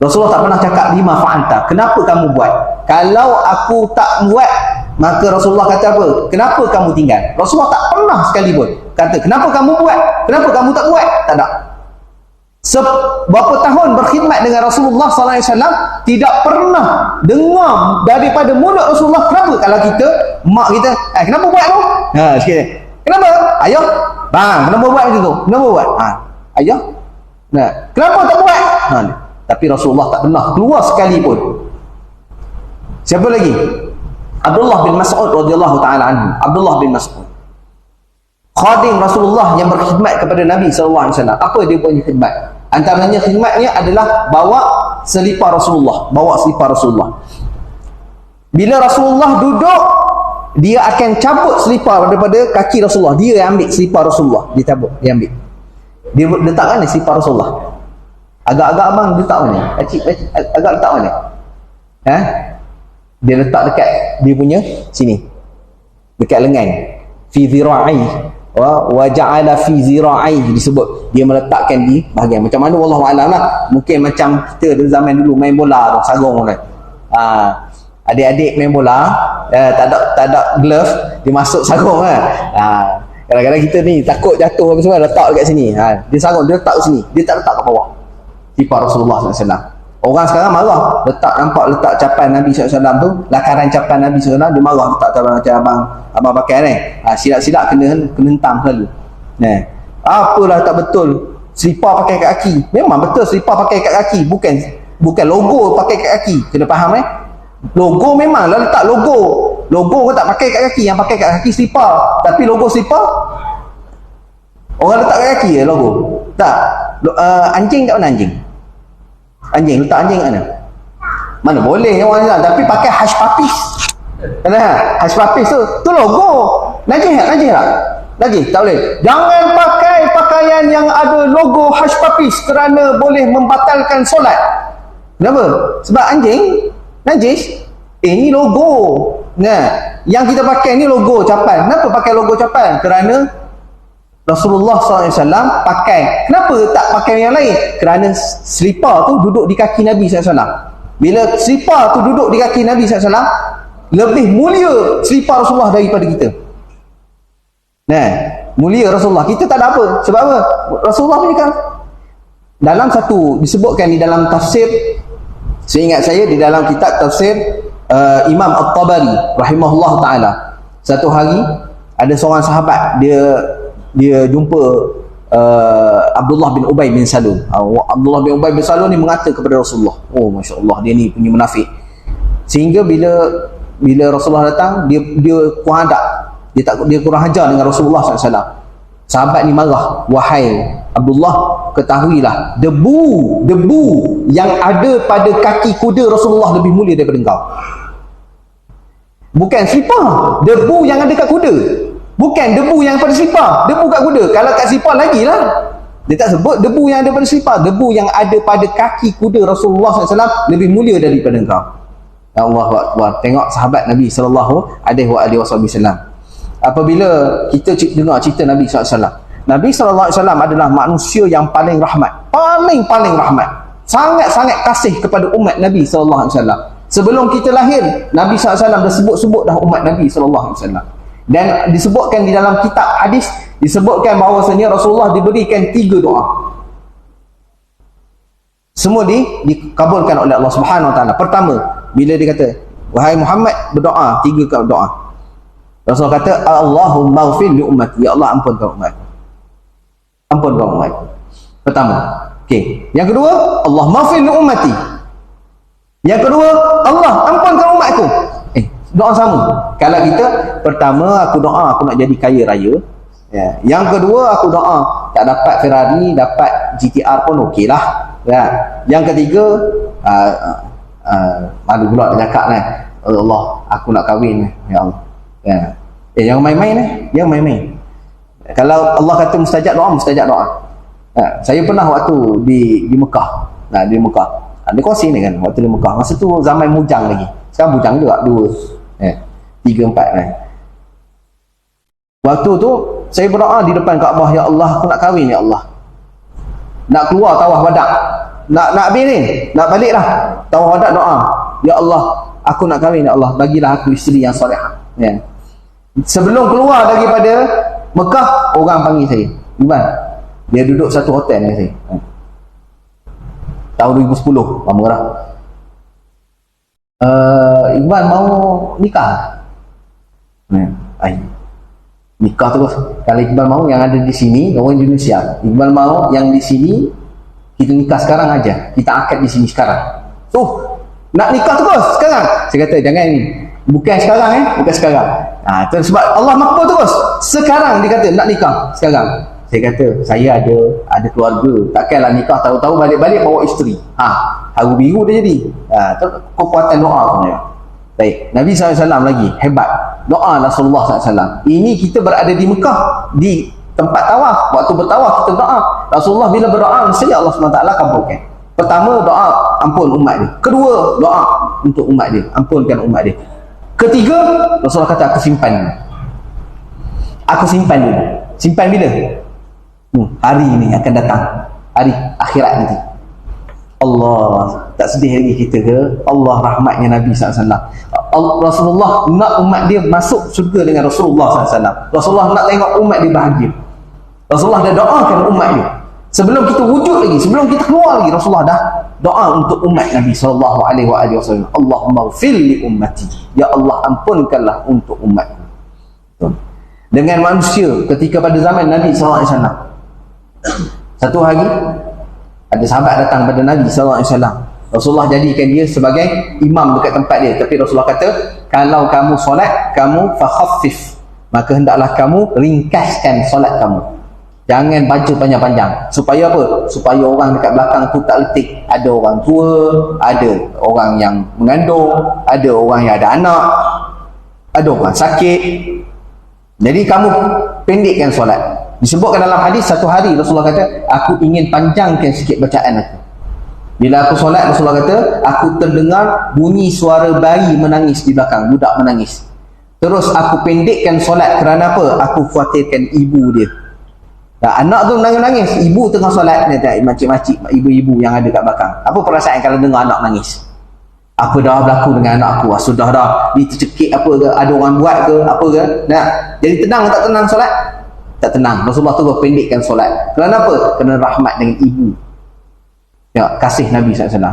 Rasulullah tak pernah cakap lima fa'alta. Kenapa kamu buat? Kalau aku tak buat, maka Rasulullah kata apa? Kenapa kamu tinggal? Rasulullah tak pernah sekali pun kata kenapa kamu buat? Kenapa kamu tak buat? Tak ada. Berapa tahun berkhidmat dengan Rasulullah SAW, tidak pernah dengar daripada mulut Rasulullah kenapa. Kalau kita, mak kita, kenapa buat tu? Sikit. Kenapa? Ayah? Kenapa buat macam tu? Kenapa buat? Ayah? Kenapa tak buat? Tapi Rasulullah tak pernah keluar sekali pun. Siapa lagi? Abdullah bin Mas'ud radhiyallahu taala anhu. Abdullah bin Mas'ud, khadim Rasulullah yang berkhidmat kepada Nabi sallallahu alaihi wasallam. Apa dia punya khidmat? Antaranya khidmatnya adalah bawa selipar Rasulullah. Bila Rasulullah duduk, dia akan cabut selipar daripada kaki Rasulullah. Dia yang ambil selipar Rasulullah. Dia cabut, dia ambil. Dia letak mana selipar Rasulullah? Agak-agak abang letak mana? Agak letak mana? Dia letak dekat dia punya sini. Dekat lengan. Fi zira'i. Wa ja'ala fi zira'i disebut. Dia meletakkan di bahagian. Macam mana wallahu a'lam lah. Mungkin macam kita di zaman dulu main bola tu, sarung kan. Adik-adik main bola, tak ada glove, dia masuk sarung kan. Kadang-kadang kita ni takut jatuh apa semua, letak dekat sini. Dia sarung, dia letak kat sini. Dia tak letak kat bawah. Sifat Rasulullah SAW. Orang sekarang marah, letak capan Nabi SAW tu, lakaran capan Nabi SAW, dia marah letak macam abang pakai ni. Silap-silap kena hentam selalu. Apalah tak betul selipar pakai kat kaki. Memang betul selipar pakai kat kaki, bukan logo pakai kat kaki. Kena faham logo memanglah letak logo kau tak pakai kat kaki, yang pakai kat kaki selipar. Tapi logo selipar orang letak kat kaki logo. Tak. Anjing kat mana anjing letak anjing kat mana boleh orang Islam, tapi pakai hush puppies. Hush puppies tu logo. Najis tak boleh. Jangan pakai pakaian yang ada logo hush puppies kerana boleh membatalkan solat. Kenapa? Sebab anjing najis. Ni logo. Yang kita pakai ni logo capan. Kenapa pakai logo capan? Kerana Rasulullah SAW pakai. Kenapa tak pakai yang lain? Kerana selipar tu duduk di kaki Nabi SAW. Bila selipar tu duduk di kaki Nabi SAW, lebih mulia selipar Rasulullah daripada kita. Mulia Rasulullah. Kita tak ada apa. Sebab apa? Rasulullah ni kan dalam satu disebutkan di dalam tafsir, seingat saya di dalam kitab tafsir Imam At-Tabari rahimahullah taala, satu hari ada seorang sahabat dia jumpa Abdullah bin Ubay bin Salul. Abdullah bin Ubay bin Salul ni mengata kepada Rasulullah, oh masya-Allah, dia ni punya munafik. Sehingga bila Rasulullah datang, dia kurang adab, dia kurang ajar dengan Rasulullah SAW. Sahabat ni marah, wahai Abdullah, ketahuilah debu yang ada pada kaki kuda Rasulullah lebih mulia daripada engkau. Bukan selipar, debu yang ada kat kuda. Bukan debu yang pada selipar, debu kat kuda. Kalau kat selipar lagilah. Dia tak sebut debu yang ada pada selipar, debu yang ada pada kaki kuda Rasulullah SAW lebih mulia daripada engkau. Allahu Akbar. Tengok sahabat Nabi SAW. Apabila kita dengar cerita Nabi SAW, Nabi SAW adalah manusia yang paling rahmat, paling rahmat, sangat-sangat kasih kepada umat Nabi SAW. Sebelum kita lahir, Nabi SAW dah sebut dah umat Nabi SAW. Dan disebutkan di dalam kitab hadis, disebutkan bahawasanya Rasulullah diberikan 3 doa. Semua dikabulkan oleh Allah Subhanahu Wa Taala. Pertama, bila dia kata, wahai Muhammad, berdoa 3 kali doa. Rasulullah kata, Allahumma ghfir li ummati, ya Allah ampunkan umat. Ampunkan umat. Pertama. Okey. Yang kedua, Allahumma ghfir li ummati. Yang kedua, Allah ampunkan umatku. Doa sama. Kalau kita pertama aku doa aku nak jadi kaya raya, ya. Yang kedua aku doa tak dapat Ferrari, dapat GTR pun okeylah, ya. Yang ketiga malu pula nak cakap kan, Allah aku nak kahwin, ya Allah, ya. Yang main-main yang main-main. Kalau Allah kata mustajab doa, ya. Saya pernah waktu di Mekah, di Mekah ada kongsi ni kan, waktu di Mekah masa tu zaman bujang lagi, sekarang bujang juga 3, 4 kan. Waktu tu saya berdoa di depan Kaabah, ya Allah aku nak kahwin, ya Allah, nak keluar tawaf wadak, nak habis ni, nak balik lah tawaf wadak, doa, ya Allah aku nak kahwin, ya Allah bagilah aku isteri yang solehah, ya. Sebelum keluar daripada Mekah, orang panggil saya, Iman, dia duduk satu hotel dengan saya, tahun 2010, lama dah. Iqbal mau nikah. Nikah terus. Kalau Iqbal mau yang ada di sini, orang Indonesia. Iqbal mau yang di sini, kita nikah sekarang aja. Kita akad di sini sekarang. Nak nikah terus sekarang. Saya kata jangan ni. Bukan sekarang bukan sekarang. Terus sebab Allah makbul terus. Sekarang dia kata nak nikah sekarang. Saya kata saya ada keluarga. Takkanlah nikah tahu-tahu balik-balik bawa isteri. Haru biru dia jadi. Kekuatan doa pun ya. Baik, Nabi SAW lagi hebat. Doa Rasulullah SAW. Ini kita berada di Mekah, di tempat tawaf. Waktu bertawaf kita doa. Rasulullah bila berdoa, mesti Allah SWT kabulkan. Pertama, doa ampun umat dia. Kedua, doa untuk umat dia, ampunkan umat dia. Ketiga, Rasulullah kata aku simpan. Aku simpan dulu. Simpan bila? Hari ini akan datang, hari akhirat nanti. Allah, tak sedih lagi kita ke? Allah rahmatnya Nabi SAW. Rasulullah nak umat dia masuk syurga dengan Rasulullah SAW. Rasulullah nak tengok umat dia bahagia. Rasulullah dah doakan umat dia. Sebelum kita wujud lagi, sebelum kita keluar lagi, Rasulullah dah doa untuk umat Nabi SAW. Allahumma ghfir li ummati, ya Allah ampunkanlah untuk umatku. Dengan manusia ketika pada zaman Nabi SAW, satu hari ada sahabat datang pada Nabi SAW. Rasulullah jadikan dia sebagai imam dekat tempat dia. Tapi Rasulullah kata, kalau kamu solat, kamu fakhaffif, maka hendaklah kamu ringkaskan solat kamu. Jangan baca panjang-panjang. Supaya apa? Supaya orang dekat belakang tu tak letih. Ada orang tua, ada orang yang mengandung, ada orang yang ada anak, ada orang sakit. Jadi kamu pendekkan solat. Disebutkan dalam hadis, satu hari Rasulullah kata, aku ingin panjangkan sikit bacaan aku. Bila aku solat, Rasulullah kata, aku terdengar bunyi suara bayi menangis di belakang, budak menangis. Terus aku pendekkan solat kerana apa? Aku khawatirkan ibu dia. Anak tu nangis-nangis, ibu tengah solat, dia tak makcik-makcik, ibu-ibu yang ada kat belakang. Apa perasaan kalau dengar anak nangis? Apa dah berlaku dengan anak aku? Sudah dah ditercekik apa ke? Ada orang buat ke? Apa ke? Jadi tenang tak tenang solat? Tak tenang. Rasulullah tu pendekkan solat. Kerana apa? Kerana rahmat dengan ibu. Ya, kasih Nabi SAW.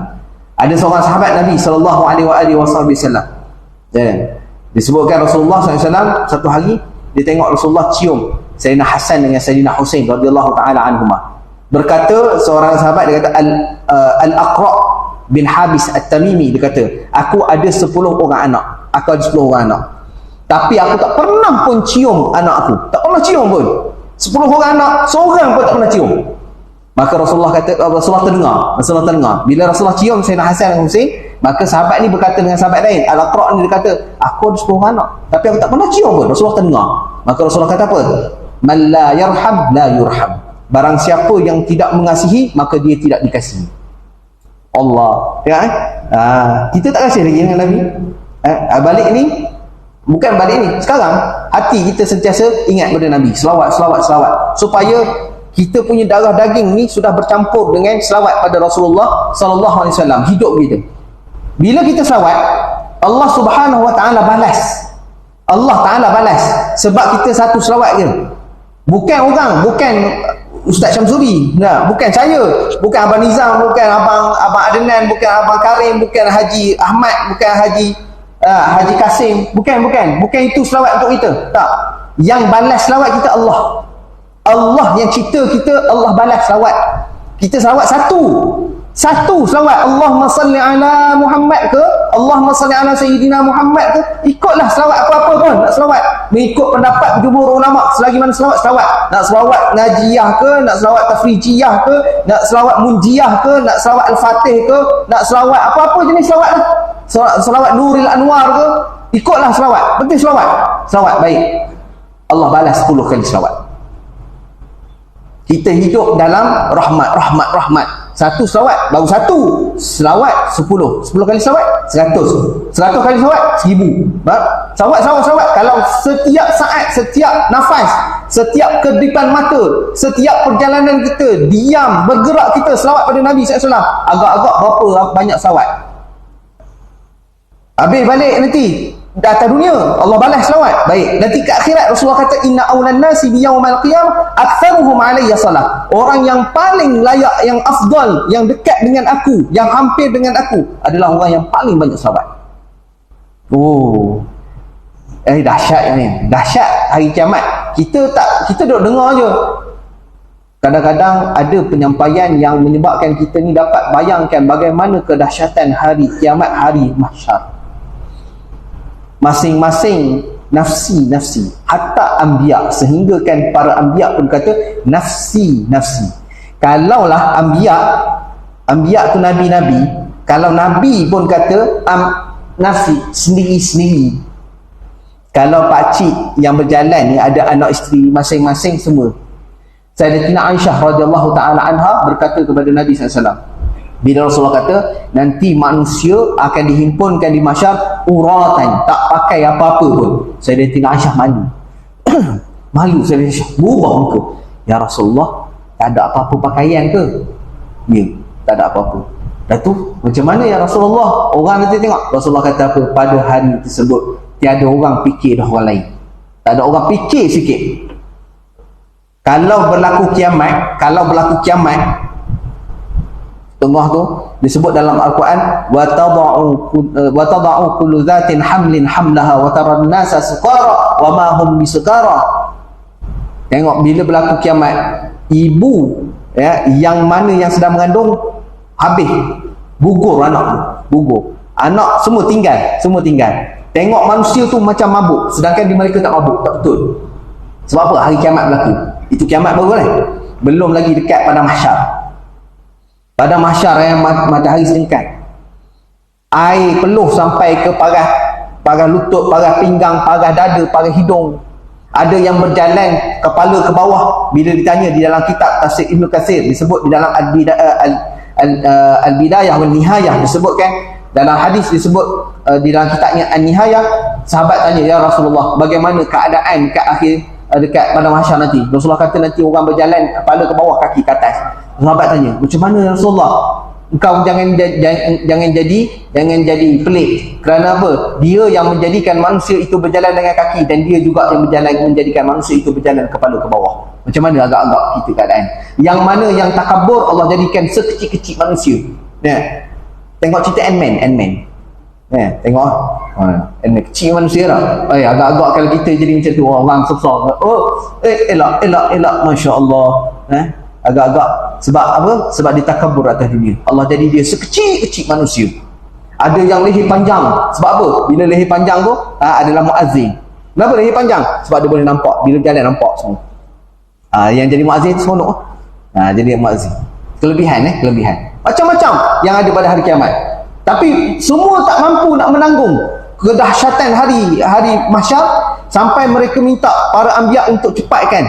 Ada seorang sahabat Nabi SAW. Disebutkan Rasulullah SAW satu hari dia tengok Rasulullah cium Sayyidina Hasan dengan Sayyidina Husain radhiyallahu taala anhuma. Berkata seorang sahabat, dia kata Al-Aqra bin Habis At-Tamimi, dia kata aku ada 10 orang anak, aku ada 10 orang anak, tapi aku tak pernah pun cium anak aku, tak pernah cium pun. 10 orang anak, seorang pun tak pernah cium. Maka Rasulullah terdengar bila Rasulullah cium Sayyidina Hasan dan Husain, maka sahabat ni berkata dengan sahabat lain, Al-Aqra ni, dia kata aku ada 10 orang anak tapi aku tak pernah cium pun. Rasulullah terdengar. Maka Rasulullah kata apa? Man la yarham la yurham. Barang siapa yang tidak mengasihi, maka dia tidak dikasihi. Allah, ya kan? Kita tak kasih lagi dengan Nabi. Balik ni, bukan balik ni, sekarang hati kita sentiasa ingat pada Nabi, selawat supaya kita punya darah daging ni sudah bercampur dengan selawat pada Rasulullah sallallahu alaihi wasallam hidup kita. Bila kita selawat, Allah Subhanahu wa taala balas. Allah Taala balas sebab kita satu selawat je. Bukan orang, bukan Ustaz Syamsuri, bukan saya, bukan Abang Nizam, bukan Abang Adnan, bukan Abang Karim, bukan Haji Ahmad, bukan Haji Kasim, bukan itu selawat untuk kita. Tak. Yang balas selawat kita Allah. Allah yang cipta kita, Allah balas selawat. Kita selawat satu selawat, Allahumma salli ala Muhammad ke, Allahumma salli ala Sayyidina Muhammad ke, ikutlah selawat apa-apa pun nak selawat, mengikut pendapat jumhur ulama, selagi mana selawat, nak selawat najiyah ke, nak selawat tafrijiyah ke, nak selawat munjiyah ke, nak selawat al-fatih ke, nak selawat apa-apa jenis selawat lah, selawat Nuril Anwar ke, ikutlah selawat, penting selawat baik, Allah balas 10 kali selawat. Kita hidup dalam rahmat. Satu selawat, baru satu selawat 10 kali selawat 100 kali selawat 1000. Selawat. Kalau setiap saat, setiap nafas, setiap kedipan mata, setiap perjalanan kita, diam, bergerak kita selawat pada Nabi SAW, agak-agak berapa banyak selawat. Habis balik nanti atas dunia, Allah balas selawat. Baik, nanti ke akhirat Rasulullah kata inna awlan nasi bi yaumal qiyamah aktsaruhum alayya salah. Orang yang paling layak, yang afdal, yang dekat dengan aku, yang hampir dengan aku adalah orang yang paling banyak selawat. Dahsyat ni. Dahsyat hari kiamat. Kita duduk dengar je. Kadang-kadang ada penyampaian yang menyebabkan kita ni dapat bayangkan bagaimana kedahsyatan hari kiamat, hari mahsyar. Masing-masing nafsi, hatta anbiya, sehingga kan para anbiya pun kata nafsi. Kalaulah anbiya tu nabi-nabi, kalau nabi pun kata nafsi, sendiri-sendiri. Kalau pakcik yang berjalan ni ada anak isteri masing-masing semua. Sayyidatina Aisyah radhiyallahu taala anha berkata kepada Nabi SAW, bila Rasulullah kata nanti manusia akan dihimpunkan di mahsyar uratan, tak pakai apa-apa pun. Sayyidatina Aisyah malu Sayyidatina Aisyah berubah muka, ya Rasulullah, tak ada apa-apa pakaian ke? Ya, tak ada apa-apa. Dah tu macam mana ya Rasulullah? Orang nanti tengok. Rasulullah kata apa? Pada hari tersebut tiada orang fikir dah orang lain. Tak ada orang fikir sikit. Kalau berlaku kiamat, tengah tu disebut dalam Al-Quran wa tada'u kullu dhatin hamlin hamlaha wa taran nasa sukara wa ma hum bisukara. Tengok bila berlaku kiamat, ibu yang mana yang sedang mengandung habis, gugur anak semua tinggal. Tengok manusia tu macam mabuk, sedangkan di mereka tak mabuk. Tak betul. Sebab apa? Hari kiamat berlaku. Itu kiamat baru kan? Belum lagi dekat pada mahsyar. Pada mahsyar yang matahari selingkat, air peluh sampai ke parah lutut, parah pinggang, parah dada, parah hidung. Ada yang berjalan kepala ke bawah. Bila ditanya di dalam kitab Tafsir Ibn Katsir, disebut di dalam Al-Bidayah wal Nihayah, disebutkan dalam hadis, disebut di dalam kitabnya An-Nihayah, sahabat tanya, ya Rasulullah, bagaimana keadaan kat akhir dekat pada mahsyar nanti? Rasulullah kata nanti orang berjalan kepala ke bawah, kaki ke atas. Sahabat tanya, macam mana ya Rasulullah? Engkau jangan jadi pelik. Kerana apa? Dia yang menjadikan manusia itu berjalan dengan kaki, dan dia juga yang menjadikan manusia itu berjalan kepala ke bawah. Macam mana agak-agak kita keadaan? Yang mana yang takabur Allah jadikan sekecil-kecil manusia. Tengok cerita Ant-Man. Tengok ini kecil manusia lah. Agak-agak kalau kita jadi macam tu, orang besar, elak Masya Allah. Agak-agak sebab apa? Sebab dia takabur atas dunia. Allah jadi dia sekecil-kecil manusia. Ada yang leher panjang. Sebab apa? Bila leher panjang tu adalah muazzin. Kenapa leher panjang? Sebab dia boleh nampak. Bila jalan nampak semua. Yang jadi muazzin tu seronok. Jadi muazzin. Kelebihan macam-macam yang ada pada hari kiamat. Tapi semua tak mampu nak menanggung kedahsyatan hari mahsyar, sampai mereka minta para anbiya untuk cepatkan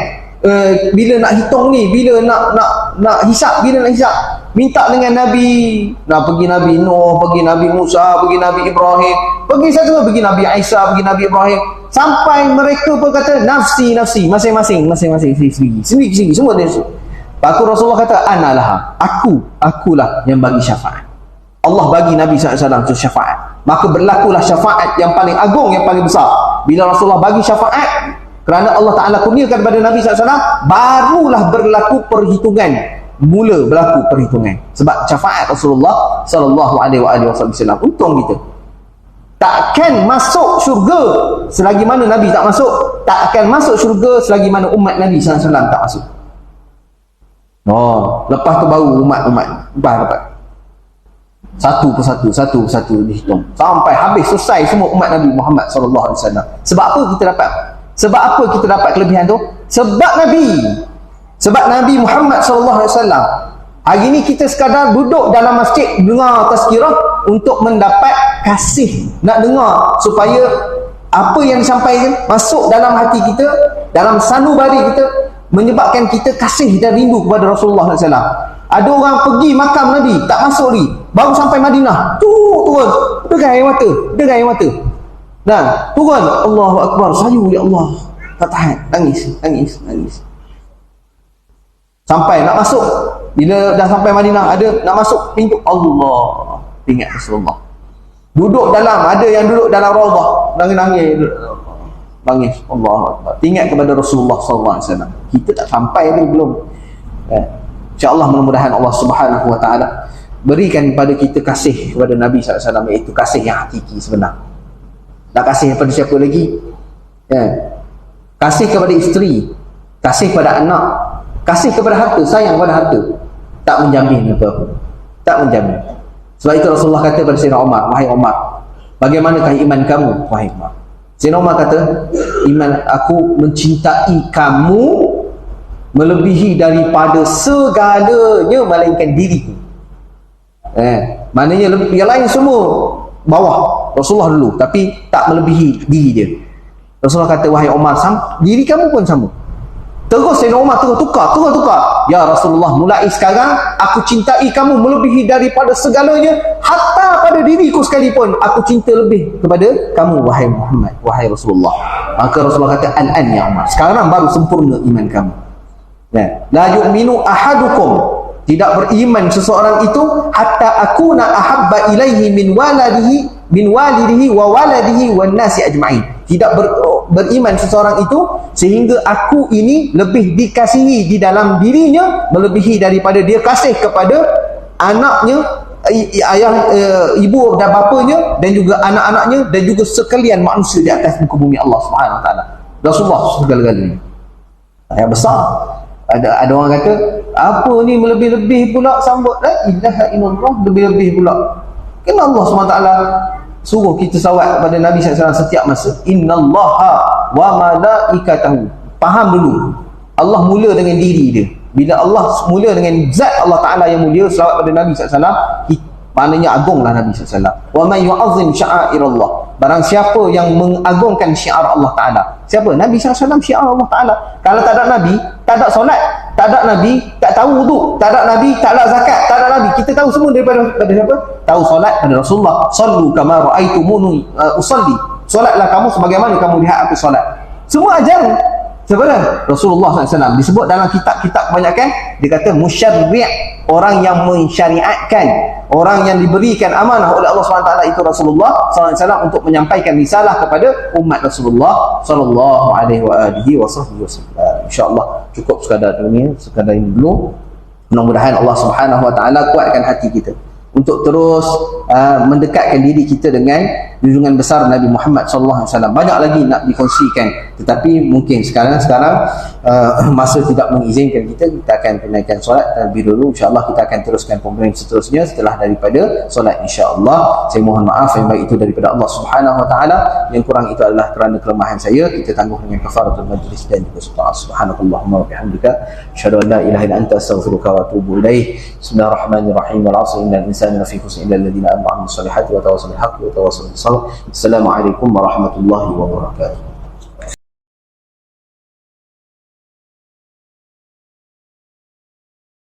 bila nak hitung ni, bila nak hisap, minta dengan Nabi, pergi Nabi Nuh, pergi Nabi Musa, pergi Nabi Ibrahim, pergi Nabi Isa, pergi Nabi Ibrahim, sampai mereka pun kata nafsi, masing-masing sendiri semua dia. Lepas Rasulullah kata analah, akulah yang bagi syafaat. Allah bagi Nabi SAW itu syafaat, maka berlakulah syafaat yang paling agung, yang paling besar. Bila Rasulullah bagi syafaat, kerana Allah Ta'ala kurniakan kepada Nabi SAW, barulah berlaku perhitungan, mula berlaku perhitungan. Sebab syafaat Rasulullah SAW. Untung kita takkan masuk syurga selagi mana Nabi tak masuk, tak akan masuk syurga selagi mana umat Nabi SAW tak masuk. Lepas tu baru umat dapat satu persatu dihitung sampai habis, selesai semua umat Nabi Muhammad sallallahu alaihi wasallam. Sebab apa kita dapat kelebihan tu? Sebab Nabi Muhammad sallallahu alaihi wasallam. Hari ni kita sekadar duduk dalam masjid dengar tazkirah untuk mendapat kasih, nak dengar supaya apa yang disampaikan masuk dalam hati kita, dalam sanubari kita, menyebabkan kita kasih dan rindu kepada Rasulullah sallallahu alaihi wasallam. Ada orang pergi makam Nabi, tak masuk lagi, baru sampai Madinah, turun, derai air mata. Turun, Allahu Akbar, sayu, ya Allah, tak tahan, nangis. Sampai nak masuk, bila dah sampai Madinah, ada nak masuk pintu, Allah, ingat Rasulullah. Duduk dalam, ada yang duduk dalam Raudhah, nangis, Allahu Akbar, ingat kepada Rasulullah SAW. Kita tak sampai lagi belum. InsyaAllah, mudah-mudahan Allah Subhanahu Wa Taala berikan kepada kita kasih kepada Nabi SAW, iaitu kasih yang hakiki sebenar. Nak kasih kepada siapa lagi? Kasih kepada isteri, kasih kepada anak, kasih kepada harta, sayang kepada harta, tak menjamin apa-apa, tak menjamin. Sebab itu Rasulullah kata kepada Sayyidina Umar, wahai Umar, bagaimanakah iman kamu? Wahai Umar, Sayyidina Umar kata, iman aku mencintai kamu melebihi daripada segalanya melainkan diriku. Maknanya yang lain semua bawah Rasulullah dulu, tapi tak melebihi diri dia. Rasulullah kata, wahai Umar, diri kamu pun sama. Terus Sayyidina Umar tukar. Ya Rasulullah, mulai sekarang aku cintai kamu melebihi daripada segalanya, hatta pada diriku sekalipun aku cinta lebih kepada kamu, wahai Muhammad, wahai Rasulullah. Maka Rasulullah kata, al-an ya Umar, sekarang baru sempurna iman kamu. La yu'minu ahadukum, tidak beriman seseorang itu, hatta akuna ahabba ilaihi min walidihi wa waladihi wan nasi ajma'in. Tidak beriman seseorang itu sehingga aku ini lebih dikasihi di dalam dirinya melebihi daripada dia kasih kepada anaknya, ibu dan bapanya, dan juga anak-anaknya, dan juga sekalian manusia di atas muka bumi Allah Subhanahu Wa Taala. Rasulullah segala-galanya. Yang besar. Ada orang kata, apa ni melebih-lebih pula sambut la ilaha illallah, lebih-lebih pula. Kenapa Allah SWT suruh kita salawat kepada Nabi SAW setiap masa? Innallaha wa malaikatahu. Faham dulu, Allah mula dengan diri dia. Bila Allah mula dengan zat Allah Ta'ala yang mulia, salawat pada Nabi SAW, maknanya agunglah Nabi SAW. Wa man yu'azzim sya'airallah, barang siapa yang mengagungkan syiar Allah Ta'ala. Siapa? Nabi SAW syiar Allah Ta'ala. Kalau tak ada Nabi, tak ada solat, tak ada Nabi, tak tahu wuduk, tak ada Nabi, tak ada zakat, tak ada Nabi. Kita tahu semua daripada siapa? Tahu solat pada Rasulullah. Sallu kama ra'aitumuni usalli. Solatlah kamu sebagaimana kamu lihat aku solat. Semua ajaran sebenarnya Rasulullah SAW. Disebut dalam kitab-kitab kebanyakan, dia kata musyarri', orang yang mensyariatkan, orang yang diberikan amanah oleh Allah SWT itu Rasulullah SAW untuk menyampaikan risalah kepada umat Rasulullah SAW. InsyaAllah cukup sekadar ini dulu. Mudah-mudahan Allah Subhanahu Wa Taala kuatkan hati kita untuk terus mendekatkan diri kita dengan junjungan besar Nabi Muhammad sallallahu alaihi wasallam. Banyak lagi nak dikongsikan, tetapi mungkin sekarang masa tidak mengizinkan kita akan tunaikan solat terlebih dulu. InsyaAllah kita akan teruskan program seterusnya setelah daripada solat, insyaAllah. Saya mohon maaf yang baik itu daripada Allah Subhanahu wa taala, yang kurang itu adalah kerana kelemahan saya. Kita tangguh dengan kafaratul majlis dan juga subhanakallahumma wa bihamdika asyhadu an la ilaha illa anta astaghfiruka wa atubu ilaik. Bismillahirrahmanirrahim. Wal 'asri innal insana lafi khusr illa alladhina amanu bis solihati wa tawassaw bil haqqi wa tawassaw bis sabr. Assalamualaikum warahmatullahi wabarakatuh.